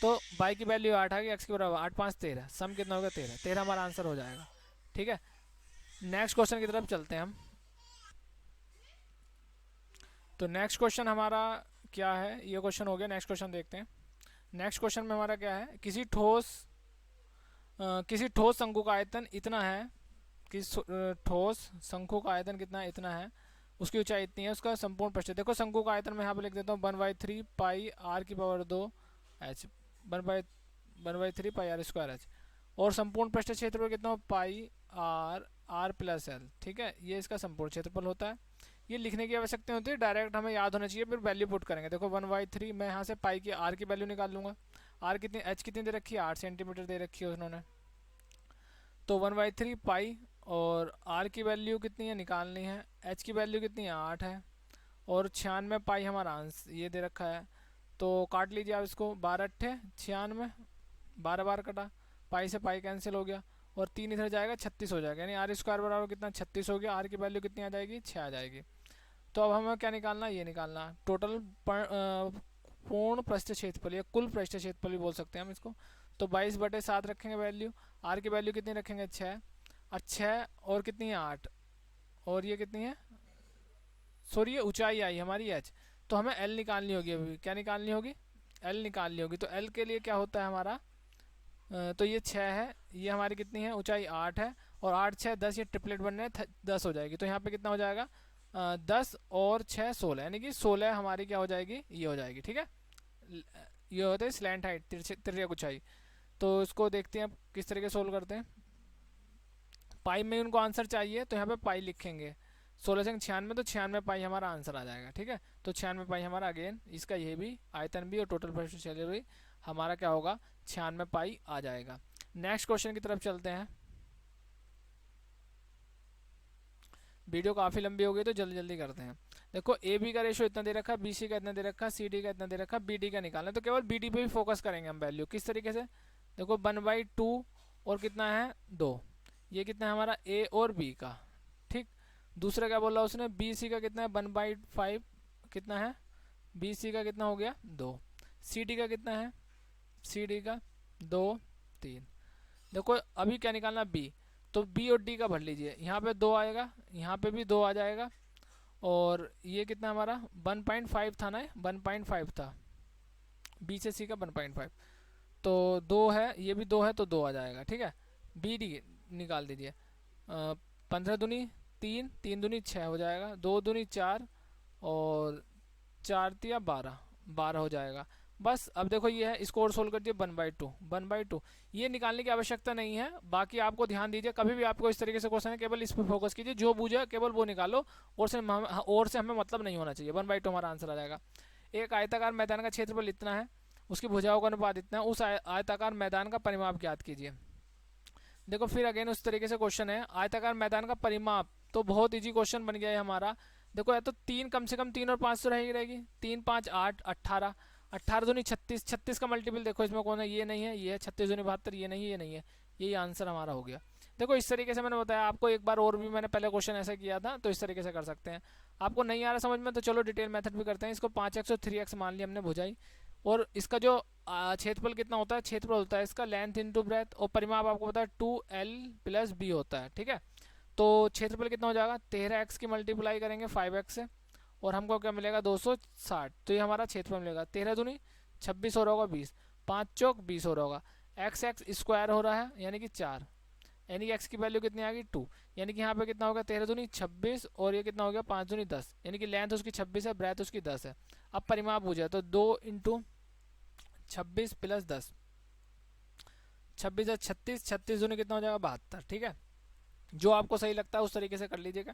Speaker 1: तो y की वैल्यू 8 आ गई, x की बराबर 8 5 13, सम कितना होगा, 13 हमारा आंसर हो जाएगा। ठीक है, नेक्स्ट क्वेश्चन की तरफ चलते हैं हम। तो नेक्स्ट क्वेश्चन हमारा क्या है, ये क्वेश्चन हो गया। नेक्स्ट क्वेश्चन देखते हैं। नेक्स्ट क्वेश्चन में हमारा क्या है, किसी ठोस शंकु का आयतन इतना है, ठोस शंकु का आयतन कितना है, इतना है, उसकी ऊंचाई इतनी है, उसका संपूर्ण पृष्ठ। देखो शंकु का आयतन मैं यहाँ पे लिख देता हूँ 1/3 पाई r⁻²h, 1/3 पाई r²h, और संपूर्ण पृष्ठ क्षेत्रफल कितना हो, पाई r+l। ठीक है, ये इसका संपूर्ण क्षेत्रफल होता है। ये लिखने की आवश्यकता होती है, डायरेक्ट हमें याद होना चाहिए, फिर वैल्यू पुट करेंगे। देखो 1/3, मैं यहाँ से पाई की r की वैल्यू निकाल लूँगा, आर कितनी, एच कितनी दे रखी है, 8 सेंटीमीटर दे रखी है उन्होंने। तो 1/3 पाई, और आर की वैल्यू कितनी है निकालनी है, एच की वैल्यू कितनी है 8 है, और 96 पाई हमारा आंसर ये दे रखा है। तो काट लीजिए आप इसको, 12×8 = 96, 12 बार कटा, पाई से पाई कैंसिल हो गया, और 3 इधर जाएगा 36 हो जाएगा, यानी आर स्क्वायर बराबर कितना 36 हो गया। आर की वैल्यू कितनी आ जाएगी 6 आ जाएगी। तो अब हमें क्या निकालना है, ये निकालना है टोटल पूर्ण पृष्ठ क्षेत्रफल या कुल पृष्ठ क्षेत्रफल भी बोल सकते हैं हम इसको। तो 22/7 रखेंगे वैल्यू, आर की वैल्यू कितनी रखेंगे 6, और 6 और कितनी है 8, और ये कितनी है, सॉरी ये ऊंचाई आई हमारी एच। तो हमें एल निकालनी होगी, अभी क्या निकालनी होगी, एल निकालनी होगी। तो एल के लिए क्या होता है हमारा, तो ये 6 है, ये हमारी कितनी है ऊंचाई 8 है, और 8 6 10, ये ट्रिपलेट बनने 10 हो जाएगी। तो यहाँ पे कितना हो जाएगा 10 और 6 16, यानी कि 16 हमारी क्या हो जाएगी, ये हो जाएगी। ठीक है, ये होता है स्लैंट हाइट, तिर्यक ऊंचाई। तो इसको देखते हैं अब किस तरीके सोल्व करते हैं। पाई में उनको आंसर चाहिए, तो यहाँ पे पाई लिखेंगे, 16 से 96, तो 96 पाई हमारा आंसर आ जाएगा। ठीक है, तो 96 पाई हमारा, अगेन इसका ये भी आयतन भी और टोटल पृष्ठ क्षेत्रफल भी हमारा क्या होगा 96 पाई आ जाएगा। नेक्स्ट क्वेश्चन की तरफ चलते हैं। वीडियो काफ़ी लंबी हो गई तो जल्दी जल्दी करते हैं। देखो ए बी का रेशो इतना दे रखा, बी सी का इतना दे रखा, सी डी का इतना दे रखा, बी डी का निकालना है। तो केवल बी डी पे भी फोकस करेंगे हम वैल्यू, किस तरीके से, देखो 1/2 और कितना है 2, ये कितना है हमारा ए और बी का। ठीक, दूसरा क्या बोला उसने, बी सी का कितना है 1/5 कितना है, बी सी का कितना हो गया 2, सी डी का कितना है, सी डी का 2 3। देखो अभी क्या निकालना बी, तो बी और डी का भर लीजिए, यहाँ पे 2 आएगा, यहाँ पे भी 2 आ जाएगा, और ये कितना हमारा 1.5 था ना, 1.5 था, बी से सी का 1.5, तो 2 है, ये भी 2 है, तो 2 आ जाएगा। ठीक है, बी डी निकाल दीजिए, 15 दूनी 3, 3 दूनी 6 हो जाएगा, 2 दूनी 4, और 4 तिया 12, 12 हो जाएगा। बस अब देखो ये है, इसको और सोल्व कर दिए 1/2, 1/2 ये निकालने की आवश्यकता नहीं है। बाकी आपको ध्यान दीजिए, कभी भी आपको इस तरीके से क्वेश्चन है केवल इस पर फोकस कीजिए, जो बूझे केवल वो निकालो, और से हमें मतलब नहीं होना चाहिए। 1/2 हमारा आंसर आ जाएगा। एक आयताकार मैदान का क्षेत्रफल इतना है, उसकी भुजाओं का अनुपात इतना है, उस आयताकार मैदान का परिमाप ज्ञात कीजिए। देखो फिर अगेन उस तरीके से क्वेश्चन है, आयताकार मैदान का परिमाप, तो बहुत इजी क्वेश्चन बन गया है हमारा। देखो या तो 3 कम से कम 3 और 5 तो रहेगी, 3 5 8 18, 18 दूनी 36, 36 का मल्टीपल देखो इसमें कौन है, ये नहीं है, ये है 36 दूनी 72, ये नहीं है, ये नहीं है, यही आंसर हमारा हो गया। देखो इस तरीके से मैंने बताया आपको, एक बार और भी मैंने पहले क्वेश्चन ऐसा किया था, तो इस तरीके से कर सकते हैं। आपको नहीं आ रहा समझ में, तो चलो डिटेल मेथड भी करते हैं। इसको 5x और 3x मान लिया हमने भुजाई, और इसका जो क्षेत्रफल कितना होता है, क्षेत्रफल होता है इसका लेंथ इंटू ब्रेथ, और परिमाप आपको पता है 2l + b होता है। ठीक है, तो क्षेत्रफल कितना हो जाएगा, 13x की मल्टीप्लाई करेंगे 5x से, और हमको क्या मिलेगा 260, तो ये हमारा क्षेत्रफल मिलेगा। 13 दूनी 26 हो रहा होगा 20, 5 चौक 20 हो रहा होगा, x स्क्वायर हो रहा है यानी कि 4, यानी कि x की वैल्यू कितनी आ गई 2, यानी कि यहाँ पे कितना होगा 13 दूनी 26, और ये कितना हो गया 5 दूनी 10, यानी कि लेंथ उसकी 26 है, ब्रेथ उसकी 10 है। अब परिमाप हो जाए तो 2 × 26 + 10, 26 36, 36 दूनी कितना हो जाएगा 72। ठीक है, जो आपको सही लगता है उस तरीके से कर लीजिएगा।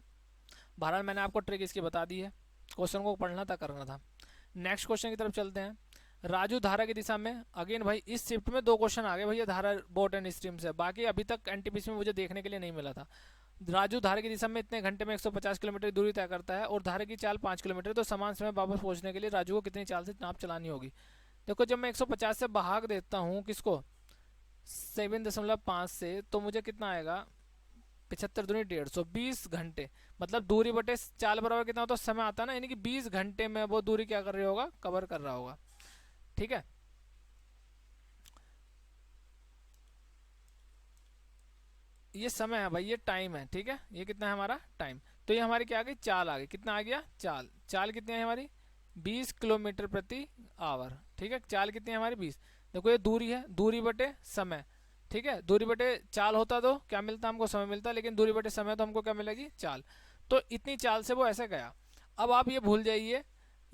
Speaker 1: बहरहाल मैंने आपको ट्रिक इसकी बता दी है, क्वेश्चन को पढ़ना था, करना था। नेक्स्ट क्वेश्चन की तरफ चलते हैं। राजू धारा की दिशा में, अगेन भाई इस शिफ्ट में 2 क्वेश्चन आ गए भैया धारा बोट एंड स्ट्रीम से, बाकी अभी तक एनटीपीसी में मुझे देखने के लिए नहीं मिला था। राजू धारा की दिशा में इतने घंटे में 150 किलोमीटर दूरी तय करता है, और धारा की चाल 5 किलोमीटर, तो समान समय वापस पहुंचने के लिए राजू को कितनी चाल से नाप चलानी होगी। देखो जब मैं 150 से भाग देता हूँ किसको 7.5 से, तो मुझे कितना आएगा 75 दूनी 150, 20 घंटे, मतलब दूरी बटे चाल बराबर कितना होता है समय आता है ना, यानी कि 20 घंटे में वो दूरी क्या कर रहा होगा, कवर कर रहा होगा। ठीक है, ये समय है भाई, ये टाइम है। ठीक है, ये कितना है हमारा टाइम, तो ये हमारी क्या आ गई चाल आ गई, कितना आ गया चाल, चाल कितनी है हमारी 20 किलोमीटर प्रति आवर। ठीक है, चाल कितनी है हमारी 20, देखो ये दूरी है, दूरी बटे समय। ठीक है, दूरी बटे चाल होता तो क्या मिलता हमको, समय मिलता, लेकिन दूरी बटे समय तो हमको क्या मिलेगी चाल, तो इतनी चाल से वो ऐसे गया। अब आप ये भूल जाइए,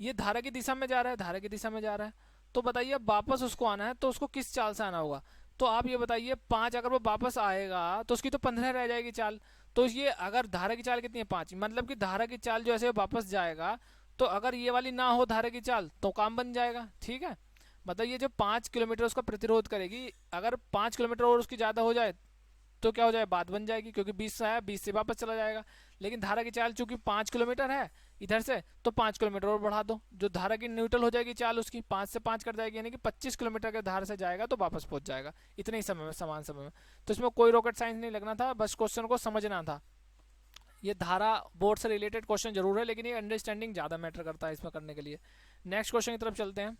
Speaker 1: ये धारा की दिशा में जा रहा है, धारा की दिशा में जा रहा है, तो बताइए अब वापस उसको आना है तो उसको किस चाल से आना होगा। तो आप ये बताइए 5 अगर वो वापस आएगा तो उसकी तो 15 रह जाएगी चाल, तो ये अगर धारा की चाल कितनी है 5, मतलब कि धारा की चाल जो ऐसे वापस जाएगा, तो अगर ये वाली ना हो धारा की चाल तो काम बन जाएगा। ठीक है, मतलब ये जो 5 किलोमीटर उसका प्रतिरोध करेगी, अगर 5 किलोमीटर और उसकी ज़्यादा हो जाए तो क्या हो जाए, बात बन जाएगी, क्योंकि 20 से आया 20 से वापस चला जाएगा। लेकिन धारा की चाल चूंकि 5 किलोमीटर है इधर से, तो 5 किलोमीटर और बढ़ा दो, जो धारा की न्यूट्रल हो जाएगी चाल उसकी 5 से 5 कट जाएगी, यानी कि 25 किलोमीटर के धारा से जाएगा तो वापस पहुंच जाएगा इतने ही समय में, समान समय में। तो इसमें कोई रॉकेट साइंस नहीं लगना था, बस क्वेश्चन को समझना था। ये धारा बोर्ड से रिलेटेड क्वेश्चन जरूर है, लेकिन ये अंडरस्टैंडिंग ज़्यादा मैटर करता है इसमें करने के लिए। नेक्स्ट क्वेश्चन की तरफ चलते हैं।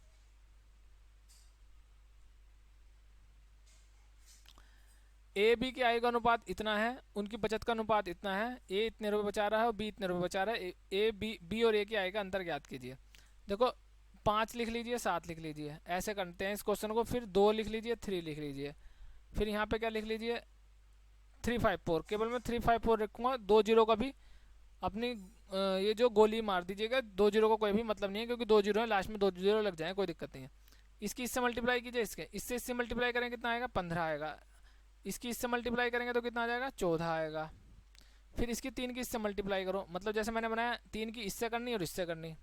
Speaker 1: ए बी के आई का अनुपात इतना है, उनकी बचत का अनुपात इतना है, ए इतने रुपए बचा रहा है और बी इतने रुपए बचा रहा है, ए बी और ए के आई का अंतर ज्ञात कीजिए। देखो 5 लिख लीजिए, 7 लिख लीजिए, ऐसे करते हैं इस क्वेश्चन को। फिर 2 लिख लीजिए, 3 लिख लीजिए, फिर यहाँ पे क्या लिख लीजिए 354, केवल मैं 354 रखूँगा, 2 जीरो का भी अपनी ये जो गोली मार दीजिएगा, 2 जीरो का कोई भी मतलब नहीं है, क्योंकि 2 जीरो है लास्ट में, 2 जीरो लग जाए कोई दिक्कत नहीं है। इसकी इससे मल्टीप्लाई कीजिए, इससे मल्टीप्लाई करें कितना आएगा 15 आएगा, इसकी इससे मल्टीप्लाई करेंगे तो कितना आ जाएगा 14 आएगा। फिर इसकी 3 की इससे मल्टीप्लाई करो, मतलब जैसे मैंने बनाया 3 की इससे करनी और इससे करनी,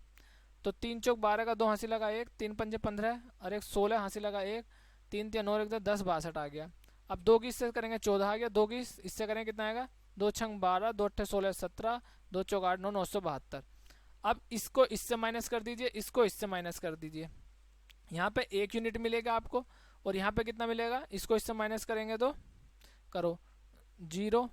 Speaker 1: तो 3 चौक 12 का 2 हाथी लगा 1, 3 पंजे 15 और 1 16 हाथी लगा 1, 3 3 और 1 10 62 आ गया। अब 2 की इससे करेंगे 14 आ गया, 2 की इससे करेंगे कितना आएगा 2 छंग 12, 2 अट्ठे 16 17, 2 चौक 8 9 972। अब इसको इससे माइनस कर दीजिए, इसको इससे माइनस कर दीजिए, यहाँ पे 1 यूनिट मिलेगा आपको, और यहाँ पे कितना मिलेगा, इसको इससे माइनस करेंगे तो करो 0,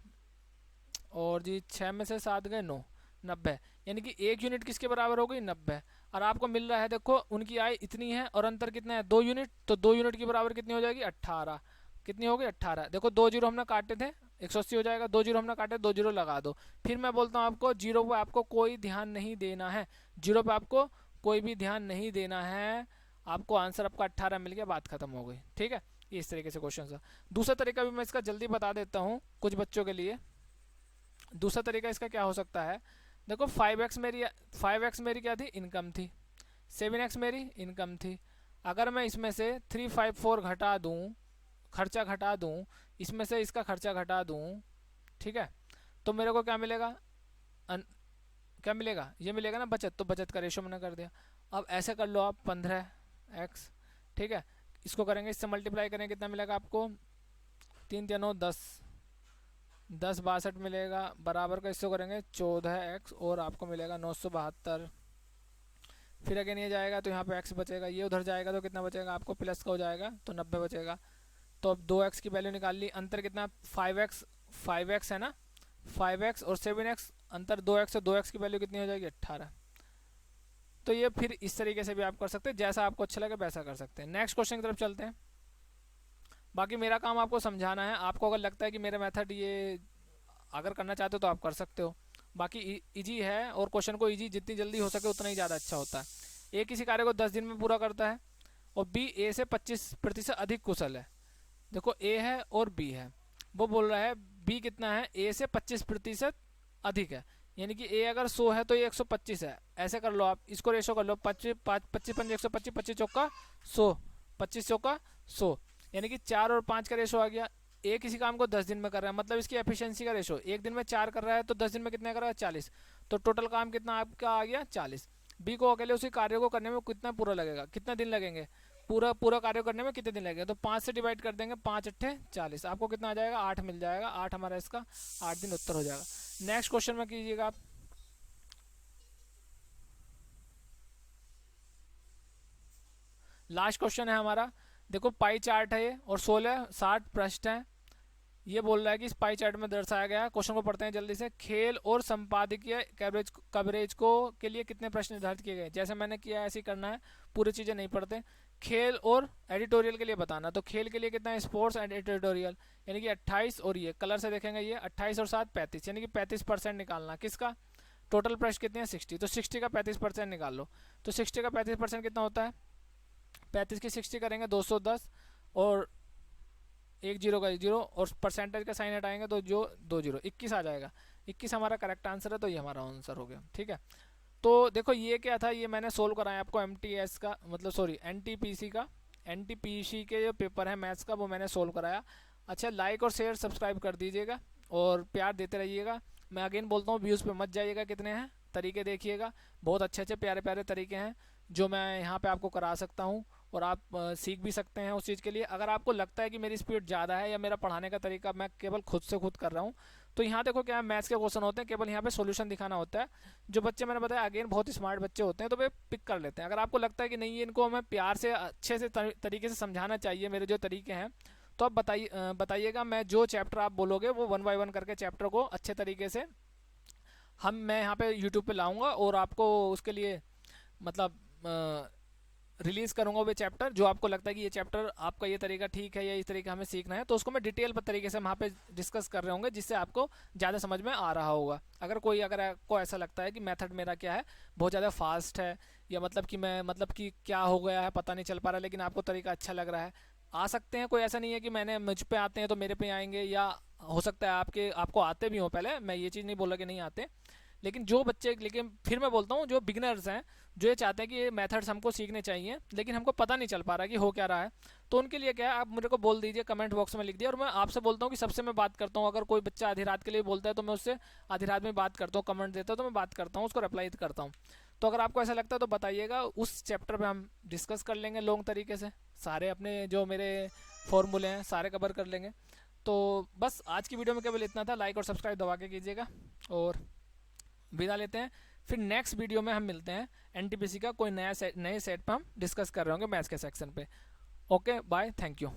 Speaker 1: और जी 6 में से 7 गए 9, 90, यानी कि 1 यूनिट किसके बराबर हो गई 90। और आपको मिल रहा है, देखो उनकी आय इतनी है और अंतर कितना है 2 यूनिट, तो 2 यूनिट के बराबर कितनी हो जाएगी 18, कितनी होगी 18। देखो 2 जीरो हमने काटे थे 180 हो जाएगा, 2 जीरो हमने काटे 2 जीरो लगा दो। फिर मैं बोलता हूँ आपको जीरो पे आपको कोई ध्यान नहीं देना है, जीरो पे आपको कोई भी ध्यान नहीं देना है, आपको आंसर आपका 18 मिल गया, बात खत्म हो गई। ठीक है, इस तरीके से क्वेश्चन था। दूसरा तरीका भी मैं इसका जल्दी बता देता हूँ कुछ बच्चों के लिए। दूसरा तरीका इसका क्या हो सकता है, देखो 5x मेरी क्या थी इनकम थी, 7x मेरी इनकम थी। अगर मैं इसमें से 354 घटा दूँ, खर्चा घटा दूँ, इसमें से इसका खर्चा घटा दूँ, ठीक है, तो मेरे को क्या मिलेगा, क्या मिलेगा, ये मिलेगा ना बचत, तो बचत का रेशो मैंने कर दिया। अब ऐसे कर लो आप 15x, ठीक है, इसको करेंगे इससे मल्टीप्लाई करेंगे कितना मिलेगा आपको 3 3 9 10, 10 62 मिलेगा, बराबर का इससे करेंगे 14x और आपको मिलेगा 972। फिर अगेन ये जाएगा तो यहाँ पे x बचेगा, ये उधर जाएगा तो कितना बचेगा आपको प्लस का हो जाएगा तो 90 बचेगा। तो अब 2x की वैल्यू निकाल ली, अंतर कितना 5x है ना, 5x और 7x अंतर 2x, और 2x की वैल्यू कितनी हो जाएगी 18। तो ये फिर इस तरीके से भी आप कर सकते हैं, जैसा आपको अच्छा लगे वैसा कर सकते हैं। नेक्स्ट क्वेश्चन की तरफ चलते हैं। बाकी मेरा काम आपको समझाना है, आपको अगर लगता है कि मेरा मेथड ये अगर करना चाहते हो तो आप कर सकते हो। बाकी इजी है, और क्वेश्चन को इजी जितनी जल्दी हो सके उतना ही ज़्यादा अच्छा होता है। ए किसी कार्य को 10 दिन में पूरा करता है और बी ए से 25% अधिक कुशल है। देखो ए है और बी है, वो बोल रहा है बी कितना है, ए से 25% अधिक है, यानी कि ए अगर 100 है तो ये 125 है। ऐसे कर लो आप, इसको रेशो कर लो, 25 पंजे 125, 25 चौका 100, 25 चौका 100, यानी कि 4 और 5 का रेशो आ गया। ए किसी काम को 10 दिन में कर रहा है, मतलब इसकी एफिशिएंसी का रेशो 1 दिन में 4 कर रहा है तो 10 दिन में कितना कर रहा है 40, तो टोटल काम कितना आपका आ गया 40। बी को अकेले उसी कार्य को करने में कितना पूरा लगेगा, कितना दिन लगेंगे, पूरा कार्य करने में कितने दिन लगेगा, तो 5 से डिवाइड कर देंगे, 5 अट्ठे 40, आपको कितना आ जाएगा 8 मिल जाएगा, 8 हमारा इसका 8 दिन उत्तर हो जाएगा। नेक्स्ट क्वेश्चन में कीजिएगा आप। लास्ट क्वेश्चन है हमारा, देखो पाई चार्ट है ये और 16 60 पृष्ठ है। ये बोल रहा है कि इस पाई चार्ट में दर्शाया गया, क्वेश्चन को पढ़ते हैं जल्दी से, खेल और संपादकीय कवरेज को के लिए कितने प्रश्न निर्धारित किए गए। जैसे मैंने किया ऐसे ही करना है, पूरी चीज़ें नहीं पढ़ते। खेल और एडिटोरियल के लिए बताना, तो खेल के लिए कितना है स्पोर्ट्स एंड एडिटोरियल, यानी कि 28, और ये कलर से देखेंगे ये 28 और 7 35, यानी कि 35% निकालना किसका, टोटल प्रश्न कितने हैं 60, तो 60 का 35% निकाल लो। तो 60 का 35% कितना होता है, 35 की 60 करेंगे 210, और 1 जीरो का 1 जीरो, और परसेंटेज का साइन हटाएंगे तो जो 2 जीरो 21 आ जाएगा। 21 हमारा करेक्ट आंसर है, तो ये हमारा आंसर हो गया। ठीक है, तो देखो ये क्या था, ये मैंने सोल्व कराया आपको MTS का, मतलब सॉरी NTPC का, NTPC के जो पेपर है मैथ्स का वो मैंने सोल्व कराया। अच्छा, लाइक और शेयर सब्सक्राइब कर दीजिएगा और प्यार देते रहिएगा। मैं अगेन बोलता हूँ व्यूज़ पे मत जाइएगा, कितने हैं तरीके देखिएगा, बहुत अच्छे अच्छे प्यारे प्यारे तरीके हैं जो मैं यहाँ पे आपको करा सकता हूँ। और आप सीख भी सकते हैं उस चीज़ के लिए। अगर आपको लगता है कि मेरी स्पीड ज़्यादा है या मेरा पढ़ाने का तरीका मैं केवल खुद से खुद कर रहा हूँ, तो यहाँ देखो क्या है, मैथ्स के क्वेश्चन होते हैं, केवल यहाँ पे सॉल्यूशन दिखाना होता है। जो बच्चे मैंने बताया अगेन बहुत स्मार्ट बच्चे होते हैं तो वे पिक कर लेते हैं। अगर आपको लगता है कि नहीं, ये इनको हमें प्यार से अच्छे से तरीके से समझाना चाहिए, मेरे जो तरीके हैं, तो आप बताइएगा। मैं जो चैप्टर आप बोलोगे वो 1 बाय 1 करके चैप्टर को अच्छे तरीके से मैं यहाँ पे यूट्यूब पे लाऊंगा और आपको उसके लिए मतलब रिलीज करूंगा वो चैप्टर। जो आपको लगता है कि ये चैप्टर आपका ये तरीका ठीक है या इस तरीके हमें सीखना है, तो उसको मैं डिटेल पर तरीके से वहाँ पे डिस्कस कर रहे होंगे, जिससे आपको ज़्यादा समझ में आ रहा होगा। अगर आपको ऐसा लगता है कि मेथड मेरा क्या है, बहुत ज़्यादा फास्ट है, या मतलब कि मैं मतलब कि क्या हो गया है पता नहीं चल पा रहा, लेकिन आपको तरीका अच्छा लग रहा है, आ सकते हैं। कोई ऐसा नहीं है कि मैंने मुझ पे आते हैं तो मेरे पे आएंगे, या हो सकता है आपको आते भी हो पहले, मैं ये चीज़ नहीं बोल रहा कि नहीं आते। लेकिन फिर मैं बोलता हूँ जो बिगनर्स हैं, जो ये चाहते हैं कि ये मेथड्स हमको सीखने चाहिए लेकिन हमको पता नहीं चल पा रहा कि हो क्या रहा है, तो उनके लिए क्या है, आप मुझे को बोल दीजिए, कमेंट बॉक्स में लिख दिया। और मैं आपसे बोलता हूँ कि सबसे मैं बात करता हूँ। अगर कोई बच्चा आधी रात के लिए बोलता है तो मैं उससे आधी रात में बात करता हूँ, कमेंट देता हूँ तो मैं बात करता हूँ, उसको रिप्लाई करता हूँ। तो अगर आपको ऐसा लगता है तो बताइएगा, उस चैप्टर पे हम डिस्कस कर लेंगे लॉन्ग तरीके से, सारे अपने जो मेरे फॉर्मूले हैं सारे कवर कर लेंगे। तो बस आज की वीडियो में केवल इतना था। लाइक और सब्सक्राइब दबा के कीजिएगा और विदा लेते हैं। फिर नेक्स्ट वीडियो में हम मिलते हैं, एनटीपीसी का कोई नए सेट पे हम डिस्कस कर रहे होंगे मैथ्स के सेक्शन पे। Okay bye, thank you.